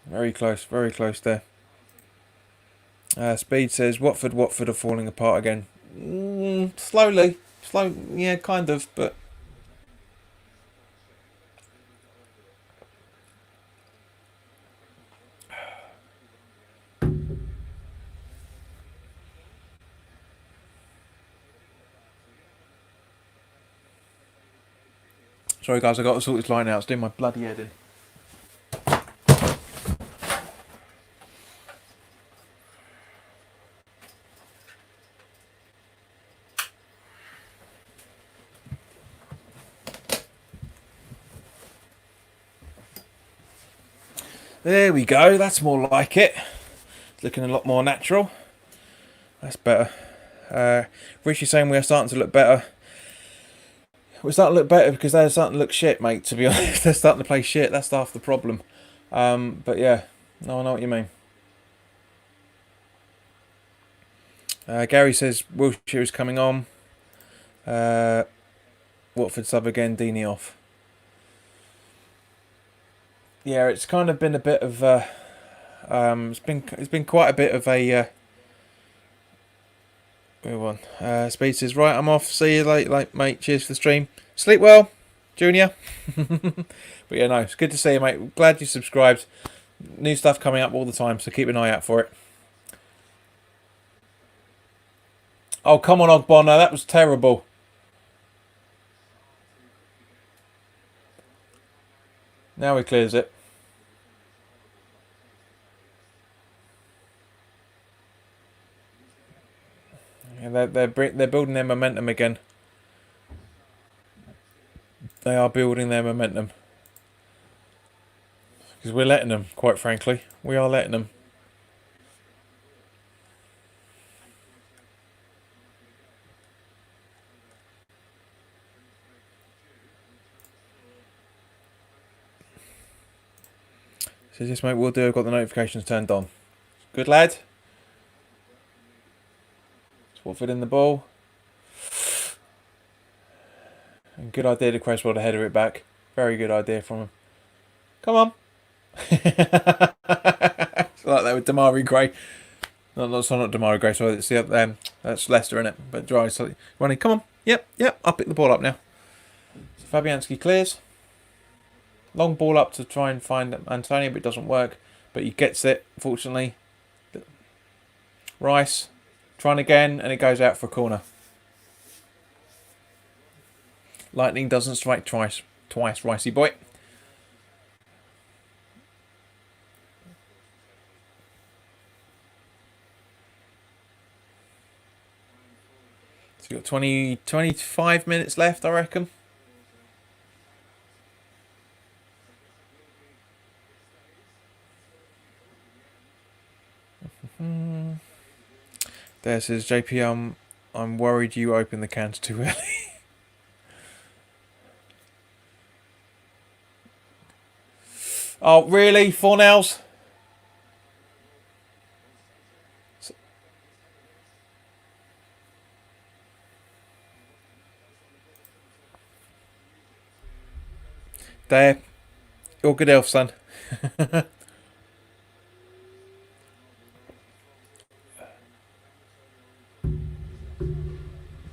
Speaker 1: Very close there. Speed says Watford are falling apart again. Slowly, yeah, kind of, but sorry guys, I got to sort this line out. It's doing my bloody head in. There we go. That's more like it. It's looking a lot more natural. That's better. Richie's saying we are starting to look better. We're starting to look better because they're starting to look shit, mate, to be honest. They're starting to play shit. That's half the problem. But yeah, no, I know what you mean. Gary says Wilshere is coming on. Watford sub again, Deeney off. Yeah, it's kind of been a bit of it's been quite a bit of a good one. Speed says, right, I'm off. See you late, mate. Cheers for the stream. Sleep well. Junior. But yeah, no, it's good to see you, mate. Glad you subscribed. New stuff coming up all the time, so keep an eye out for it. Oh, come on, Ogbonna. That was terrible. Now he clears it. Yeah, they're building their momentum again. They are building their momentum. Because we're letting them, quite frankly. We are letting them. So just mate, we'll do. I've got the notifications turned on. Good lad. It's Watford in the ball. And good idea to Creswell to header it back. Very good idea from him. Come on. It's like that with Damari Gray. No, it's not Damari Gray. So it's the other. That's Leicester in it. But dry. So running. Come on. Yep. I'll pick the ball up now. So Fabianski clears. Long ball up to try and find Antonio, but it doesn't work. But he gets it. Fortunately. Rice trying again, and it goes out for a corner. Lightning doesn't strike twice, Ricey boy. So you've got 25 minutes left, I reckon. There says JP, I'm worried you opened the cans too early. Oh, really? Fornells? There. You're good elf, son.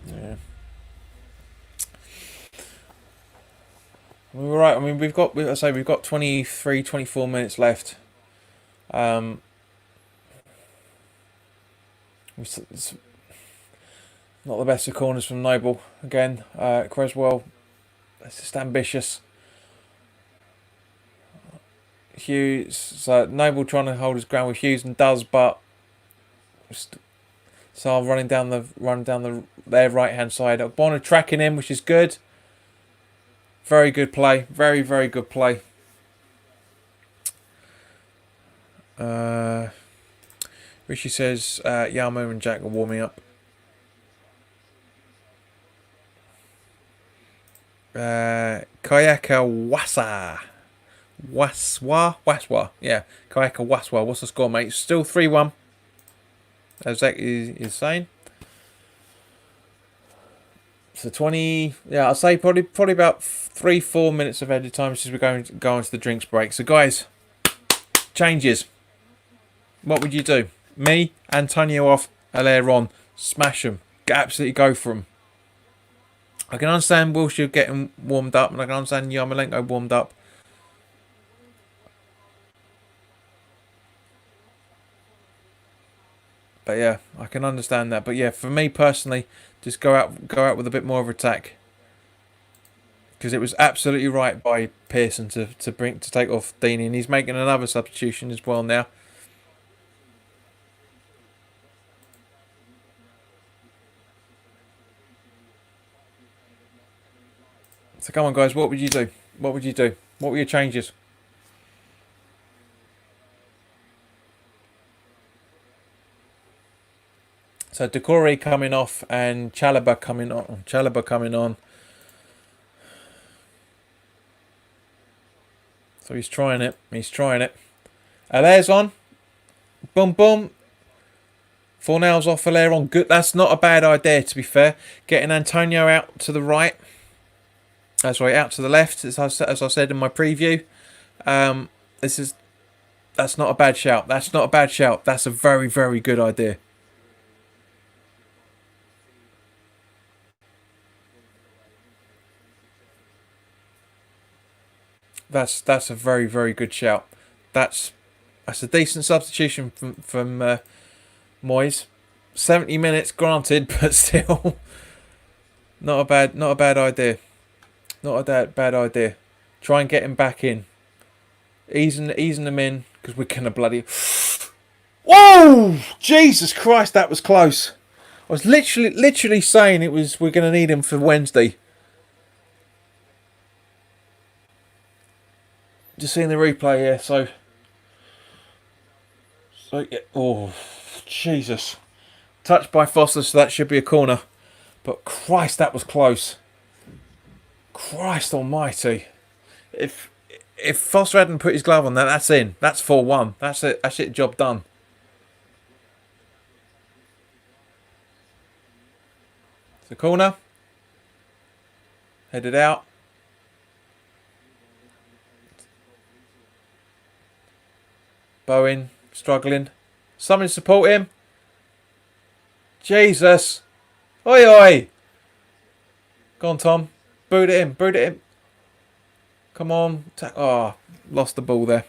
Speaker 1: Yeah. We're right. I mean, we've got 23, 24 minutes left. It's not the best of corners from Noble. Again, Creswell, it's just ambitious. Hughes, so Noble trying to hold his ground with Hughes and does, but so running down their right hand side. Bonner tracking him, which is good. Very good play. Very, very good play. Rishi says Yamo and Jack are warming up. Kayaka Waswa. Yeah, Kayaka Waswa. What's the score, mate? Still 3-1. As Zach is saying. So 20, yeah, I'll say probably about 3-4 minutes of edit time since we're going to go into the drinks break. So guys, changes. What would you do? Me, Antonio off, Allaire on. Smash them. Absolutely go for them. I can understand Wilshere getting warmed up, and I can understand Yarmolenko warmed up. But yeah, I can understand that. But yeah, for me personally, just go out with a bit more of attack. Because it was absolutely right by Pearson to take off Deeney, and he's making another substitution as well now. So come on, guys, what would you do? What would you do? What were your changes? So Decore coming off and Chalobah coming on. So he's trying it. Allaire's on. Boom, boom. Fornells off, Allaire on. Good. That's not a bad idea, to be fair. Getting Antonio out to the right. Out to the left, as I said in my preview. That's not a bad shout. That's a very, very good idea. That's a very, very good shout. That's a decent substitution from Moyes. 70 minutes, granted, but still not a bad idea. Not a bad idea. Try and get him back in. Easing them in, because we're gonna bloody. Whoa! Jesus Christ, that was close. I was literally saying we're gonna need him for Wednesday. Just seeing the replay here, so yeah. Oh, Jesus! Touched by Foster, so that should be a corner. But Christ, that was close. Christ Almighty! If Foster hadn't put his glove on that, that's in. That's 4-1. That's it. That's it. Job done. It's a corner. Headed out. Bowen struggling. Someone support him. Jesus. Oi oi. Go on, Tom. Boot it in. Boot it in. Come on. Oh, lost the ball there.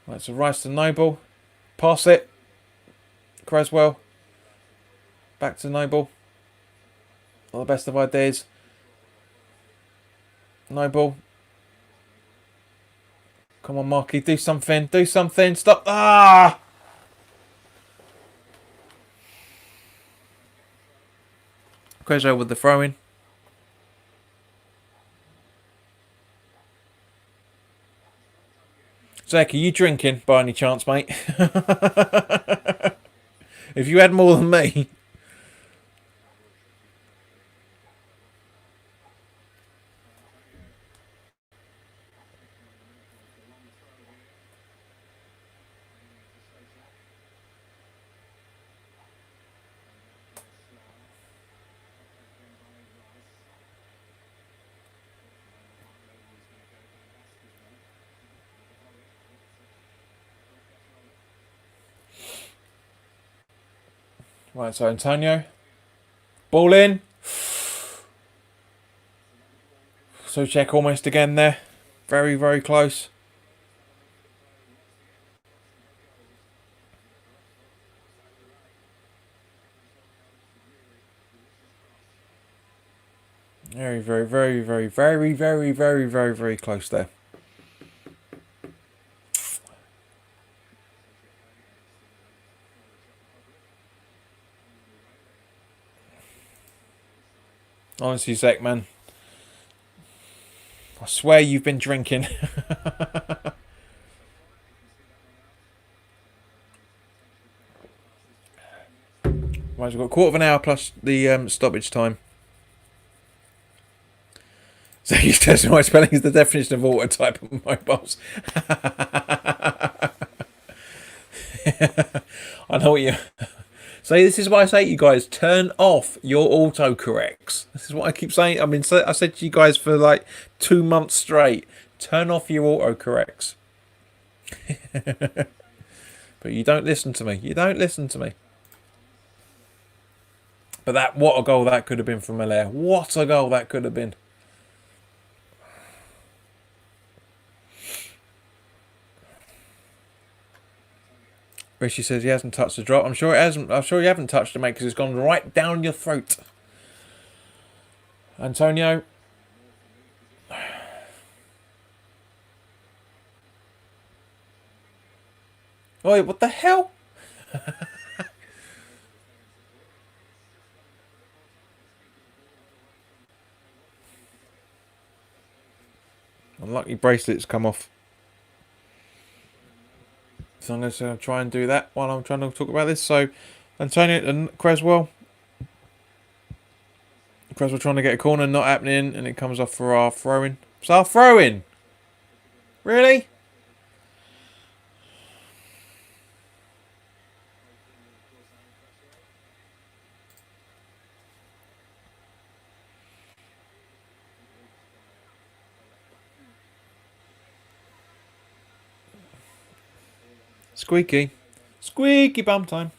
Speaker 1: Right, so Rice to Noble. Pass it. Creswell. Back to Noble. Not the best of ideas. Noble. Come on, Marky. Do something. Do something. Stop. Ah! Creswell with the throw-in. Zach, are you drinking by any chance, mate? If you had more than me. Right, so Antonio. Ball in. So check almost again there. Very, very close. Very, very, very, very, very, very, very, very, very close there. Honestly, Zach, man. I swear you've been drinking. Right, we've got a quarter of an hour plus the stoppage time. So he's testing my spelling is the definition of auto type of mobiles. I know what you... So this is why I say to you guys, turn off your autocorrects. This is what I keep saying. I mean, I said to you guys for like 2 months straight, turn off your autocorrects. But you don't listen to me. You don't listen to me. But what a goal that could have been from Allaire. What a goal that could have been. Rishi says he hasn't touched the drop. I'm sure it hasn't. I'm sure you haven't touched it, mate, because it's gone right down your throat. Antonio. Oi, what the hell? Unlucky bracelets come off. So I'm going to try and do that while I'm trying to talk about this. So, Antonio and Creswell. Creswell trying to get a corner, not happening, and it comes off for our throw-in. It's our throw-in! Really? Squeaky. Squeaky bum time.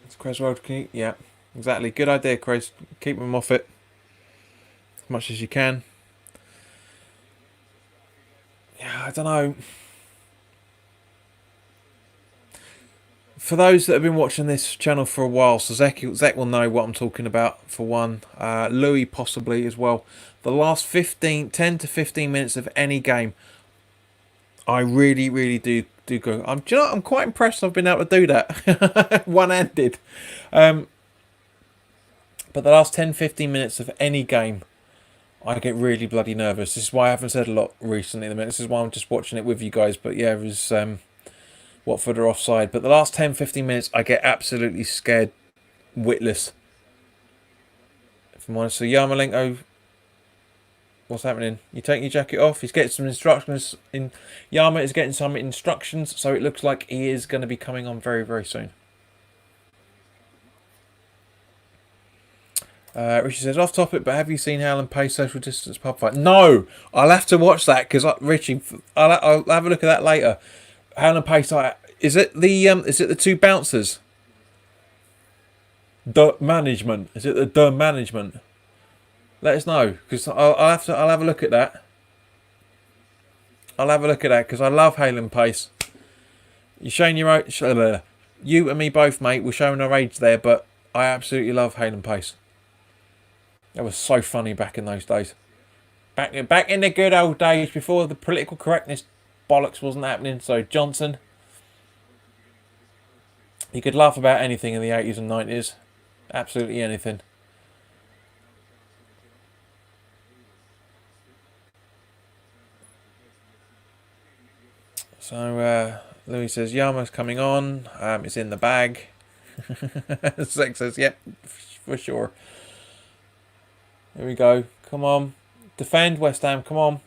Speaker 1: It's Creswell. Yeah, exactly. Good idea, Cres. Keep them off it as much as you can. Yeah, I don't know. For those that have been watching this channel for a while, so Zach will know what I'm talking about, for one. Louis possibly as well. The last 10 to 15 minutes of any game, I really, really do go. Do you know what? I'm quite impressed I've been able to do that. One-handed. But the last 10, 15 minutes of any game, I get really bloody nervous. This is why I haven't said a lot recently. This is why I'm just watching it with you guys. But yeah, it was Watford are offside. But the last 10, 15 minutes, I get absolutely scared witless. If I'm honest. So Yarmolenko, what's happening? You taking your jacket off? He's getting some instructions. Yarmo is getting some instructions. So it looks like he is going to be coming on very, very soon. Richie says, off topic, but have you seen Howland Pace social distance pub fight? No! I'll have to watch that, because Richie, I'll have a look at that later. Howland Pace, is it the two bouncers? The management. Is it the management? Let us know, because I'll have a look at that. I'll have a look at that, because I love Howland Pace. You're showing your age. You and me both, mate. We're showing our age there, but I absolutely love Howland Pace. That was so funny back in those days. Back in the good old days, before the political correctness bollocks wasn't happening. So Johnson, you could laugh about anything in the 80s and 90s. Absolutely anything. So Louis says, Yama's coming on. It's in the bag. Zach says, yep, for sure. Here we go. Come on. Defend, West Ham. Come on.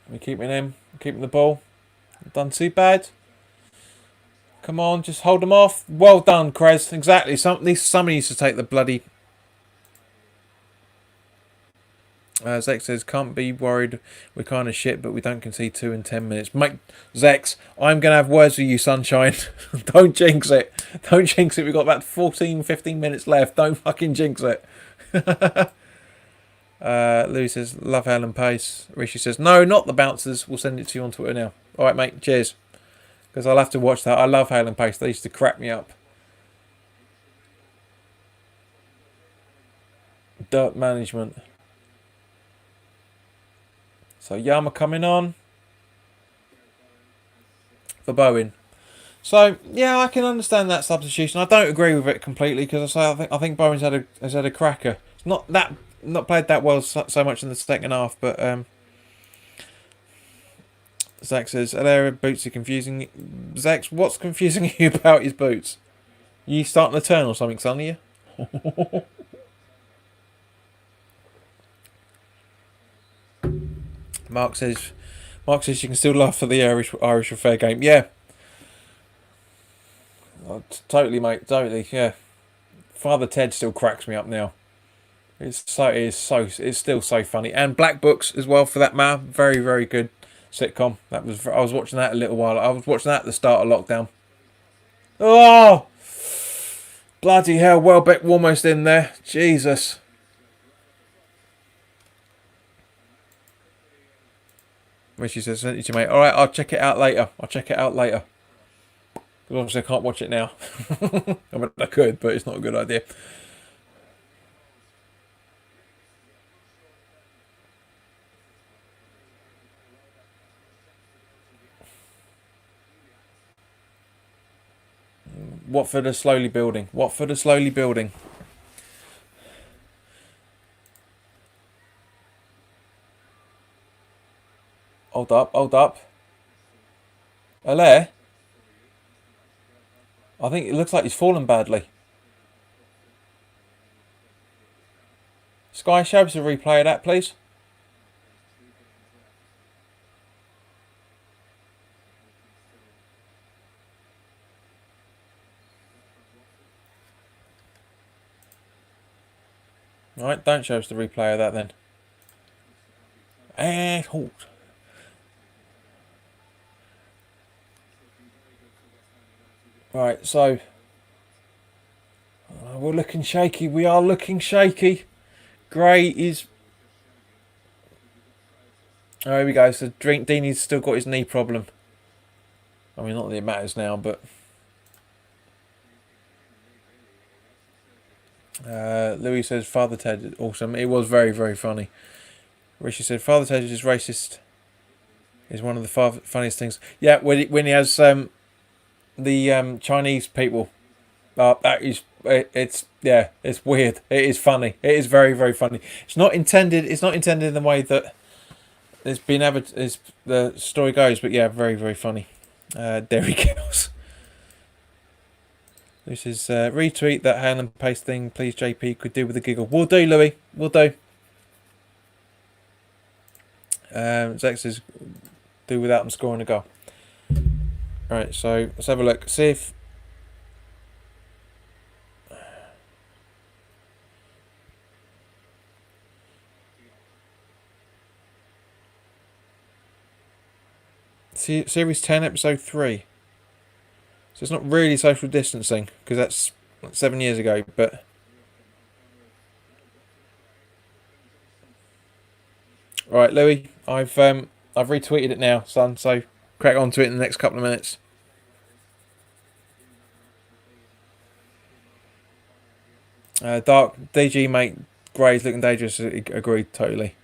Speaker 1: We're keeping him. Keeping the ball. Done too bad. Come on. Just hold them off. Well done, Krez. Exactly. Somebody needs to take the bloody... Zex says, can't be worried. We're kind of shit, but we don't concede 2 in 10 minutes. Mate, Zex, I'm going to have words with you, sunshine. Don't jinx it. Don't jinx it. We've got about 14, 15 minutes left. Don't fucking jinx it. Louis says, love Howland Pace. Rishi says, no, not the bouncers. We'll send it to you on Twitter now. All right, mate. Cheers. Because I'll have to watch that. I love Howland Pace. They used to crack me up. Dirt management. So Yama coming on for Bowen. So yeah, I can understand that substitution. I don't agree with it completely, because I think Bowen's has had a cracker. It's not played that well so much in the second half, but Zach says, hello, boots are confusing. Zach, what's confusing you about his boots? You starting to turn or something, son, are you? Mark says you can still laugh at the Irish affair game. Yeah. Oh, totally, mate. Totally, yeah. Father Ted still cracks me up now. It's still so funny. And Black Books as well, for that matter. Very, very good sitcom. I was watching that a little while. I was watching that at the start of lockdown. Oh! Bloody hell, Welbeck almost in there. Jesus. Richie says, send it to you, mate. Alright, I'll check it out later. Because obviously I can't watch it now. I mean, I could, but it's not a good idea. Watford are slowly building. Hold up. Allaire? I think it looks like he's fallen badly. Sky, show us a replay of that, please. Alright, don't show us the replay of that then. And halt. Right, so we're looking shaky. We are looking shaky. Gray is. Oh, here we go. So Deeney's still got his knee problem. I mean, not that it matters now, but Louis says Father Ted is awesome. It was very, very funny. Rishi said Father Ted is racist. Is one of the funniest things. Yeah, when he has the Chinese people. That is it's weird. It is funny. It is very, very funny. It's not intended. It's not intended in the way that it's been as the story goes. But yeah, very, very funny. Dairy Girls. This is retweet that hand and paste thing. Please, JP, could do with a giggle. We'll do, Louis. We'll do. Zex says do without them scoring a goal. Right, so let's have a look. See if. Series 10, episode 3. So it's not really social distancing because that's 7 years ago, but all right, Louis, I've retweeted it now, son. So crack on to it in the next couple of minutes. Dark DG mate, Gray's looking dangerous. Agreed, totally.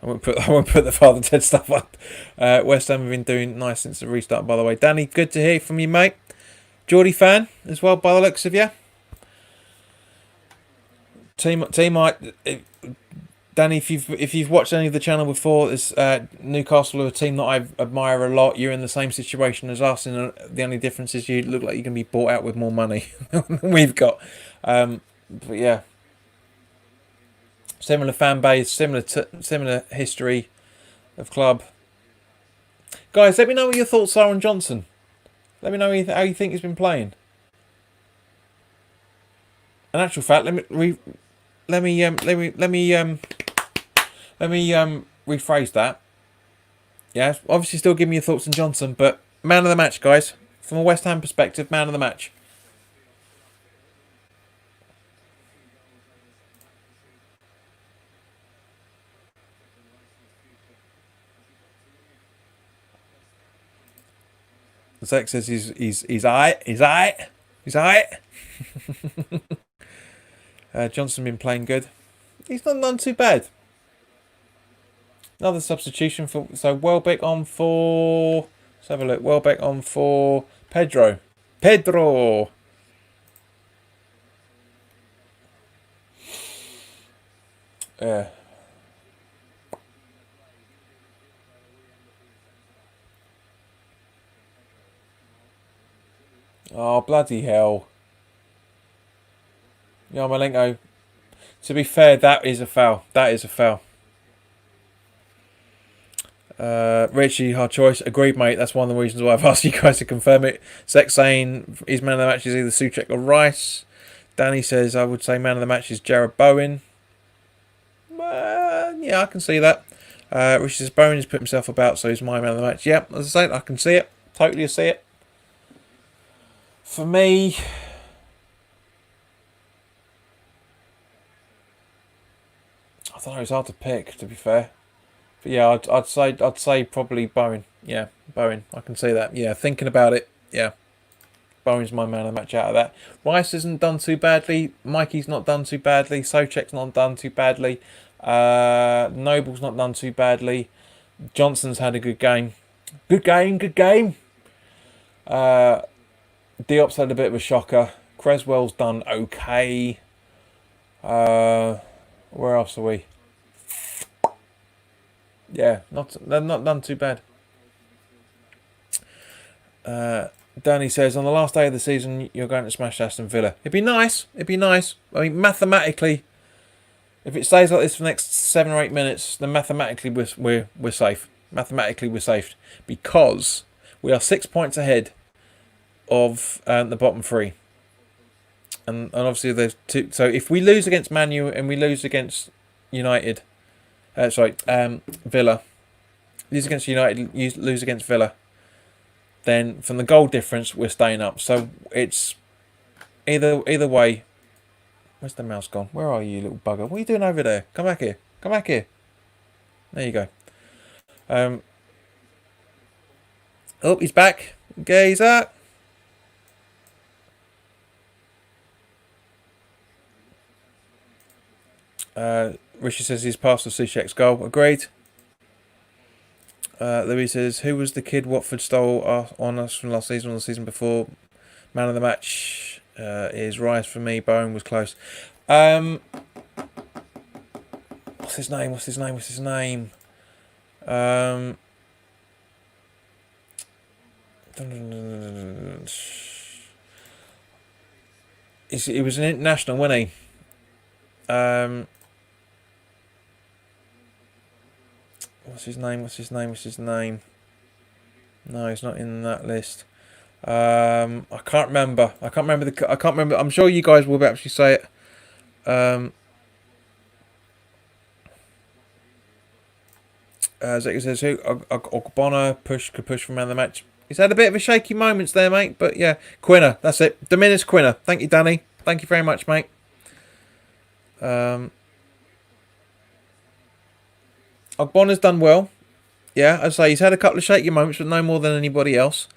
Speaker 1: I won't put the Father Ted stuff up. West Ham have been doing nice since the restart, by the way. Danny, good to hear from you, mate. Geordie fan as well, by the looks of you. Team, Danny, if you've watched any of the channel before, there's Newcastle are a team that I admire a lot. You're in the same situation as us, and the only difference is you look like you're going to be bought out with more money than we've got. But yeah. Similar fan base, similar history of club. Guys, let me know what your thoughts are on Johnson. Let me know how you think he's been playing. In actual fact, let me rephrase that. Yeah, obviously still give me your thoughts on Johnson, but man of the match, guys. From a West Ham perspective, man of the match. Zach says he's aight. He's aight. Johnson been playing good. He's not done too bad. Another substitution for Welbeck on for. Let's have a look. Welbeck on for Pedro. Yeah. Oh, bloody hell. Yarmolenko. To be fair, that is a foul. That is a foul. Richie, hard choice. Agreed, mate. That's one of the reasons why I've asked you guys to confirm it. Sex saying his man of the match is either Souček or Rice. Danny says I would say man of the match is Jared Bowen. Yeah, I can see that. Richie says Bowen has put himself about, so he's my man of the match. Yeah, as I say, I can see it. Totally see it. For me, I don't know. It's hard to pick, to be fair. But yeah, I'd say probably Bowen. Yeah, Bowen. I can see that. Yeah, thinking about it. Yeah, Bowen's my man of the match out of that. Rice hasn't done too badly. Mikey's not done too badly. Souček's not done too badly. Noble's not done too badly. Johnson's had a good game. Good game. Diop's had a bit of a shocker. Creswell's done okay. Where else are we? Yeah, they're not done too bad. Danny says, on the last day of the season, you're going to smash Aston Villa. It'd be nice. I mean, mathematically, if it stays like this for the next 7 or 8 minutes, then mathematically we're safe. Mathematically we're safe because we are 6 points ahead of the bottom 3, and obviously there's 2. So if we lose against Man U and we lose against United, Villa, lose against United, lose against Villa, then from the goal difference, we're staying up. So it's either way. Where's the mouse gone? Where are you, little bugger? What are you doing over there? Come back here. Come back here. There you go. Oh, he's back. Gaze up. Richard says he's passed the Soucek's goal. Agreed. Louis says, who was the kid Watford stole on us from last season or the season before? Man of the match is Rice for me. Bowen was close. What's his name? What's his name? What's his name? He was an international, wasn't he? What's his name? What's his name? What's his name? No, he's not in that list. I can't remember. I can't remember. I'm sure you guys will actually say it. Zeki says who? Ogbonna could push from around the match. He's had a bit of a shaky moments there, mate. But yeah, Quinner. That's it. Dominis Quinner. Thank you, Danny. Thank you very much, mate. Ogbonna's done well. Yeah, as I say, he's had a couple of shaky moments, but no more than anybody else.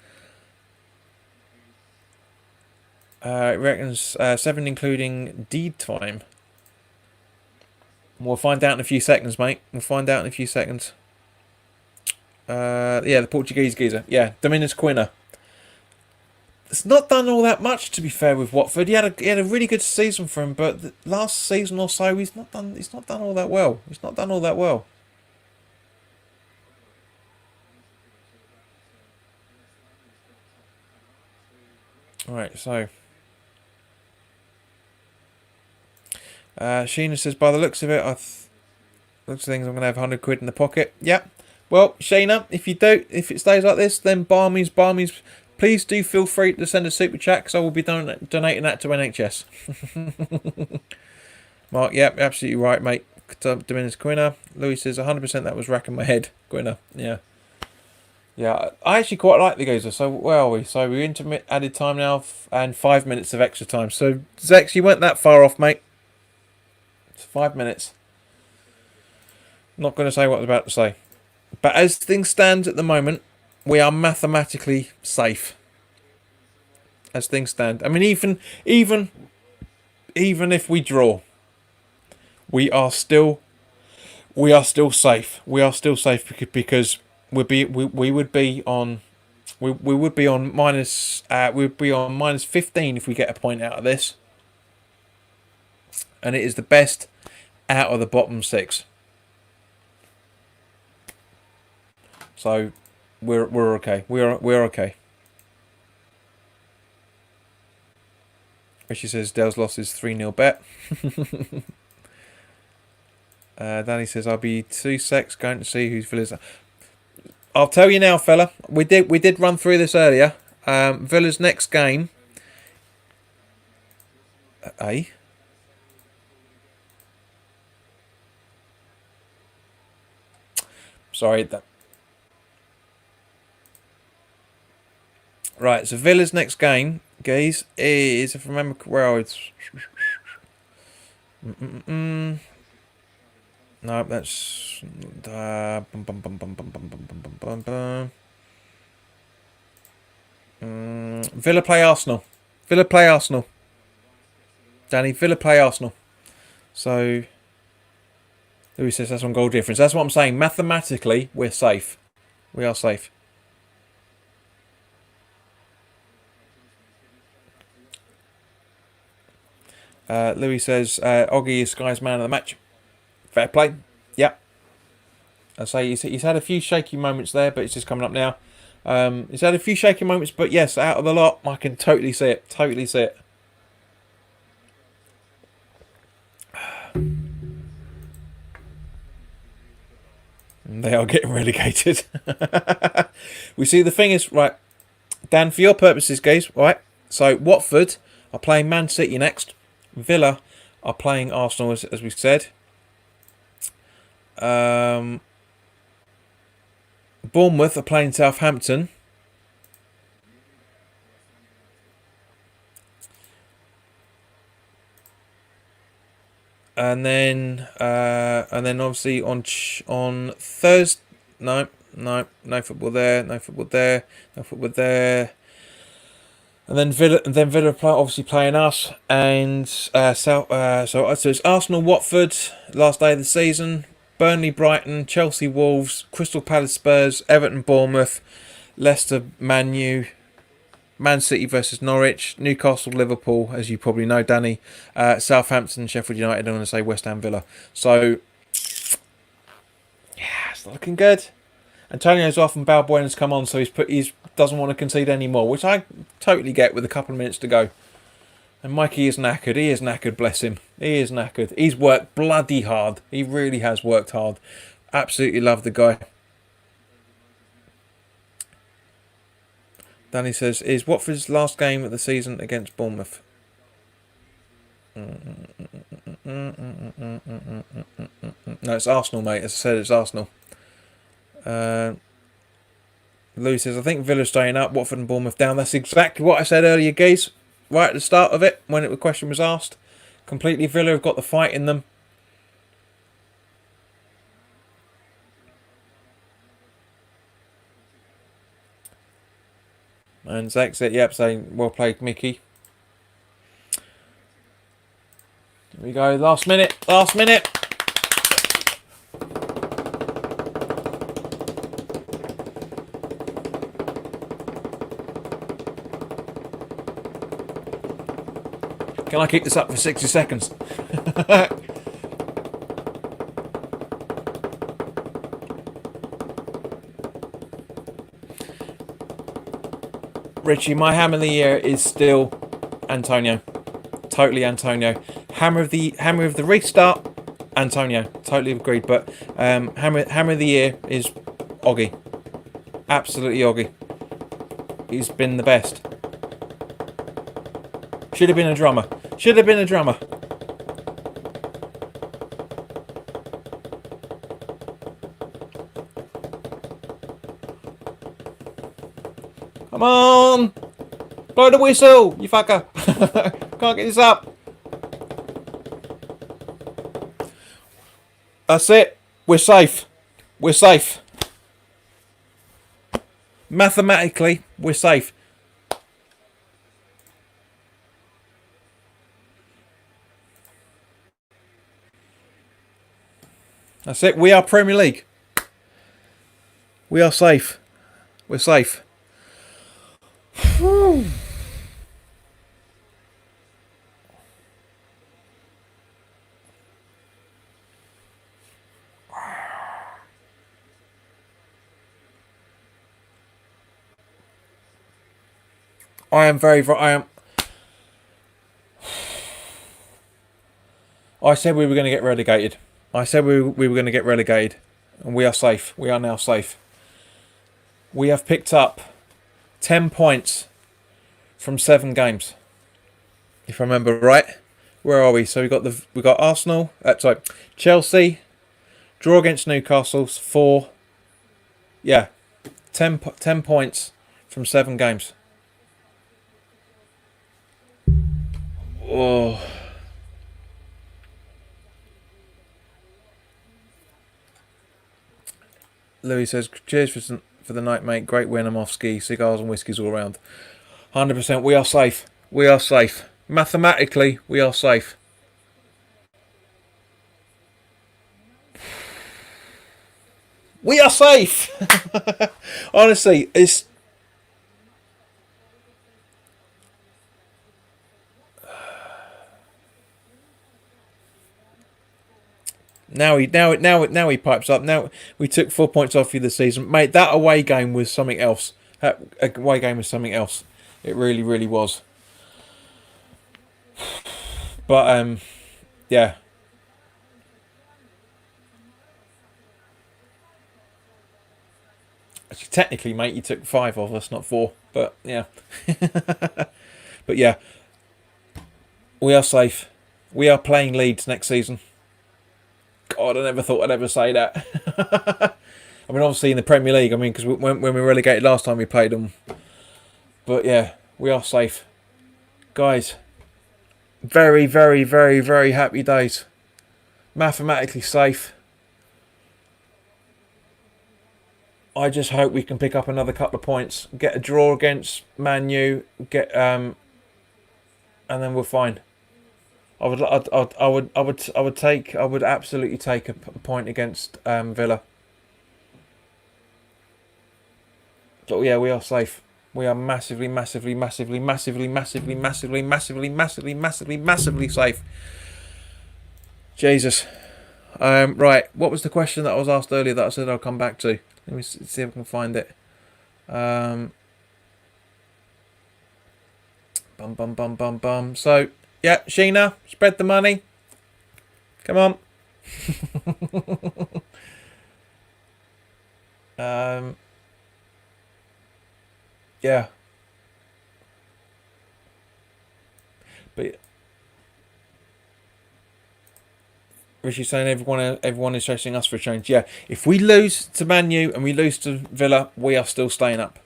Speaker 1: It reckons 7 including deed time. We'll find out in a few seconds, mate. We'll find out in a few seconds. Yeah, the Portuguese geezer. Yeah, Dominis Quinner. It's not done all that much, to be fair, with Watford. He had a really good season for him, but the last season or so, he's not done all that well. He's not done all that well. All right, so Sheena says, by the looks of it, looks of things, I'm going to have 100 quid in the pocket. Yep. Well, Sheena, if it stays like this, then barmies, please do feel free to send a super chat, because I will be donating that to NHS. Mark, yep, absolutely right, mate. Dominis Quinner. Louis says, 100% that was racking my head. Quinner, yeah. Yeah, I actually quite like the geezer. So where are we? So we're into added time now and 5 minutes of extra time. So Zex, you weren't that far off, mate. It's 5 minutes. Not going to say what I was about to say. But as things stand at the moment, we are mathematically safe. As things stand. I mean, even if we draw, we are still safe. We are still safe because we would be on minus minus 15 if we get a point out of this, and it is the best out of the bottom 6. So we're okay. We're okay. She says Dell's loss is 3-0 bet. Danny says I'll be 2 secs going to see who's Villa's. I'll tell you now, fella. We did run through this earlier. Villa's next game. Sorry. Right. So Villa's next game, guys, is, if I remember, where are we? No, that's Villa play Arsenal. Villa play Arsenal. Danny, Villa play Arsenal. So Louis says that's on goal difference. That's what I'm saying. Mathematically, we're safe. We are safe. Louis says Oggy is Sky's man of the match. Fair play. Yep. I say he's had a few shaky moments there, but it's just coming up now. He's had a few shaky moments, but yes, out of the lot, I can totally see it. Totally see it. They are getting relegated. We see the thing is, right, Dan, for your purposes, guys, right? So Watford are playing Man City next. Villa are playing Arsenal, as we've said. Bournemouth are playing Southampton. And then obviously on Thursday, no football there, no football there, no football there. And then Villa obviously playing us, and so it's Arsenal, Watford, last day of the season, Burnley, Brighton, Chelsea, Wolves, Crystal Palace, Spurs, Everton, Bournemouth, Leicester, Man U, Man City versus Norwich, Newcastle, Liverpool, as you probably know, Danny, Southampton, Sheffield United, I'm going to say West Ham, Villa. So, yeah, it's looking good. Antonio's off and Balbuena's come on, so he's doesn't want to concede anymore, which I totally get with a couple of minutes to go. And Mikey is knackered. He is knackered, bless him. He is knackered. He's worked bloody hard. He really has worked hard. Absolutely love the guy. Danny says, is Watford's last game of the season against Bournemouth? No, it's Arsenal, mate. As I said, it's Arsenal. Lou says, I think Villa's staying up, Watford and Bournemouth down. That's exactly what I said earlier, guys. Right at the start of it, when the question was asked. Completely, Villa have got the fight in them. And Zach said, yep, saying, well played, Mickey. Here we go, last minute, last minute. Can I keep this up for 60 seconds? Richie, my hammer of the year is still Antonio. Totally Antonio. Hammer of the restart, Antonio. Totally agreed. But hammer of the year is Oggy. Absolutely Oggy. He's been the best. Should have been a drummer. Should have been a drummer. Come on! Blow the whistle, you fucker! Can't get this up. That's it. We're safe. We're safe. Mathematically, we're safe. That's it. We are Premier League. We are safe. We're safe. Whew. I said we were going to get relegated. I said we were going to get relegated. And we are safe. We are now safe. We have picked up 10 points from 7 games. If I remember right. Where are we? So we got Arsenal. Chelsea. Draw against Newcastle. 4. Yeah. 10 points from 7 games. Oh. Louis says, cheers for the night, mate. Great win. I'm off ski. Cigars and whiskies all around. 100%. We are safe. We are safe. Mathematically, we are safe. We are safe. Honestly, it's... Now he pipes up. Now we took 4 points off you this season, mate. That away game was something else. That away game was something else. It really, really was. But yeah. Actually, technically, mate, you took 5 off us, not 4. But yeah. But yeah, we are safe. We are playing Leeds next season. God, I never thought I'd ever say that. I mean, obviously in the Premier League, I mean, because when we were relegated last time we played them. But yeah, we are safe. Guys, very, very, very, very happy days. mathematically safe. I just hope we can pick up another couple of points, get a draw against Man U, and then we're fine. I would absolutely take a point against Villa. But yeah, we are safe. We are massively safe. Jesus. Right, what was the question that I was asked earlier that I said I'll come back to? Let me see if I can find it. So, yeah, Sheena, spread the money. Come on. Yeah. But Richie's saying everyone is chasing us for a change. Yeah, if we lose to Man U and we lose to Villa, we are still staying up.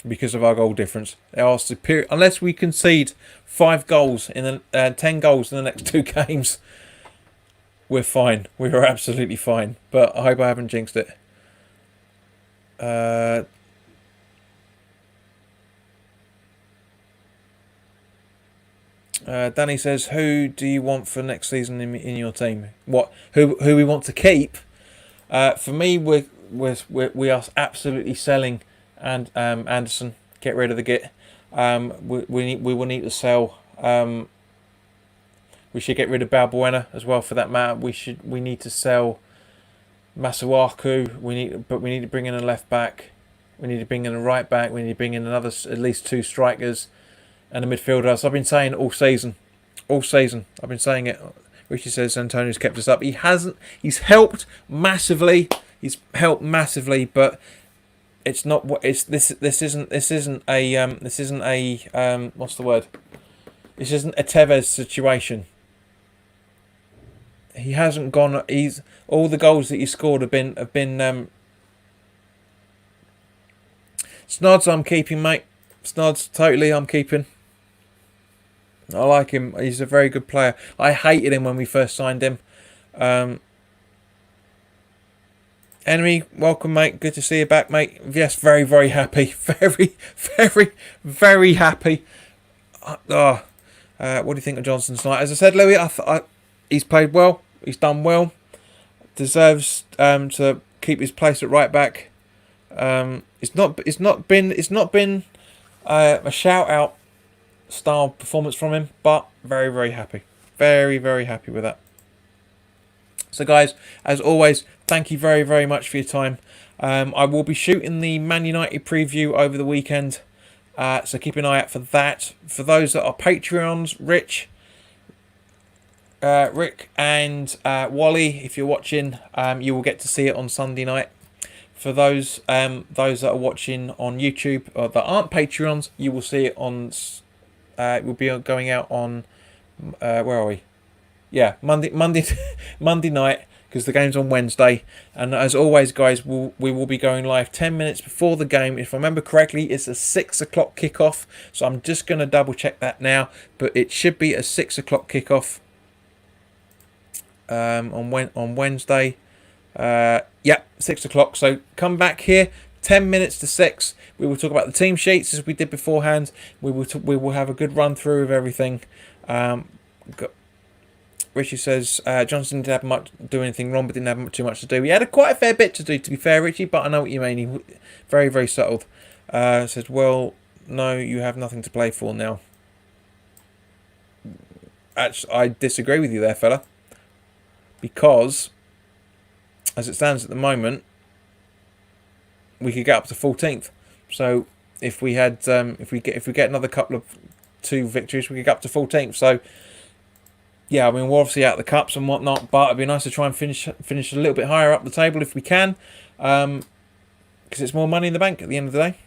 Speaker 1: Because of our goal difference. They are superior. Unless we concede 5 goals in 10 goals in the next 2 games, we're fine. We are absolutely fine. But I hope I haven't jinxed it. Danny says, "Who do you want for next season in your team? Who we want to keep? For me, we are absolutely selling and Anderson. Get rid of the git. We will need to sell. We should get rid of Balbuena as well, for that matter. We need to sell Masuaku. We need to bring in a left back. We need to bring in a right back. We need to bring in at least 2 strikers and a midfielder. So I've been saying all season. I've been saying it. Richie says Antonio's kept us up. He hasn't. He's helped massively. But it's not what it's. This isn't a what's the word? This isn't a Tevez situation. He hasn't gone. He's all the goals that he scored have been. Snods, I'm keeping, mate. Snods, totally, I'm keeping. I like him. He's a very good player. I hated him when we first signed him. Enemy, welcome, mate. Good to see you back, mate. Yes, very, very happy. Very, very, very happy. What do you think of Johnson tonight? As I said, Louis, he's played well. He's done well. Deserves to keep his place at right back. It's not been a shout out style performance from him, but very, very happy. Very, very happy with that. So guys, as always, thank you very, very much for your time. I will be shooting the Man United preview over the weekend, so keep an eye out for that. For those that are Patreons, Rick and Wally, if you're watching, you will get to see it on Sunday night. For those that are watching on YouTube or that aren't Patreons, you will see it on. It will be going out on. Where are we? Yeah, Monday night, because the game's on Wednesday. And as always, guys, we will be going live 10 minutes before the game. If I remember correctly, it's a 6 o'clock kickoff. So I'm just going to double check that now, but it should be a 6 o'clock kickoff on Wednesday. Yeah, 6 o'clock. So come back here, 10 minutes to 6. We will talk about the team sheets as we did beforehand. We will have a good run through of everything. Richie says Johnson didn't do anything wrong, but didn't have too much to do. He had quite a fair bit to do, to be fair, Richie, but I know what you mean. He very, very settled. Says, well, no, you have nothing to play for now. Actually, I disagree with you there, fella, because as it stands at the moment, we could get up to 14th. So if we had, if we get another couple of 2 victories, we could get up to 14th. So yeah, I mean, we're obviously out of the cups and whatnot, but it'd be nice to try and finish a little bit higher up the table if we can, because it's more money in the bank at the end of the day.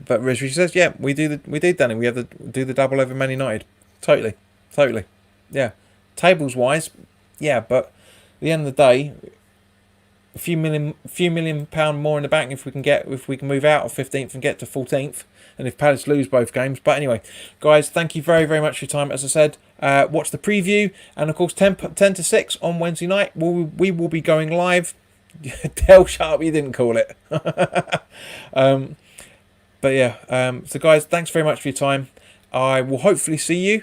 Speaker 1: But Rizri says, yeah, we do, Danny. We have to do the double over Man United. Totally. Yeah. Tables wise, yeah, but at the end of the day, a few million pound more in the bank if we can move out of 15th and get to 14th, and if Palace lose both games. But anyway, guys, thank you very, very much for your time. As I said, watch the preview, and of course 10 to 6 on Wednesday night we will be going live. Tell Sharp you didn't call it. But yeah, so guys, thanks very much for your time. I will hopefully see you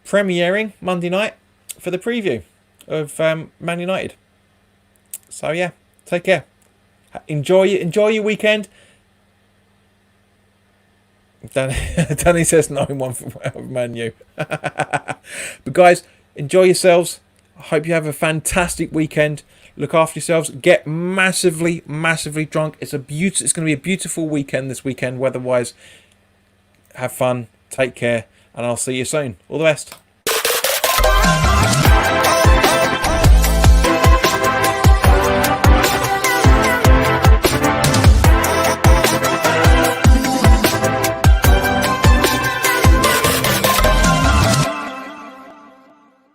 Speaker 1: premiering Monday night for the preview of Man United. So yeah, take care. Enjoy your weekend. Danny says 9-1 for Man U. But guys, enjoy yourselves. I hope you have a fantastic weekend. Look after yourselves. Get massively, massively drunk. It's going to be a beautiful weekend this weekend, weather-wise. Have fun. Take care, and I'll see you soon. All the best.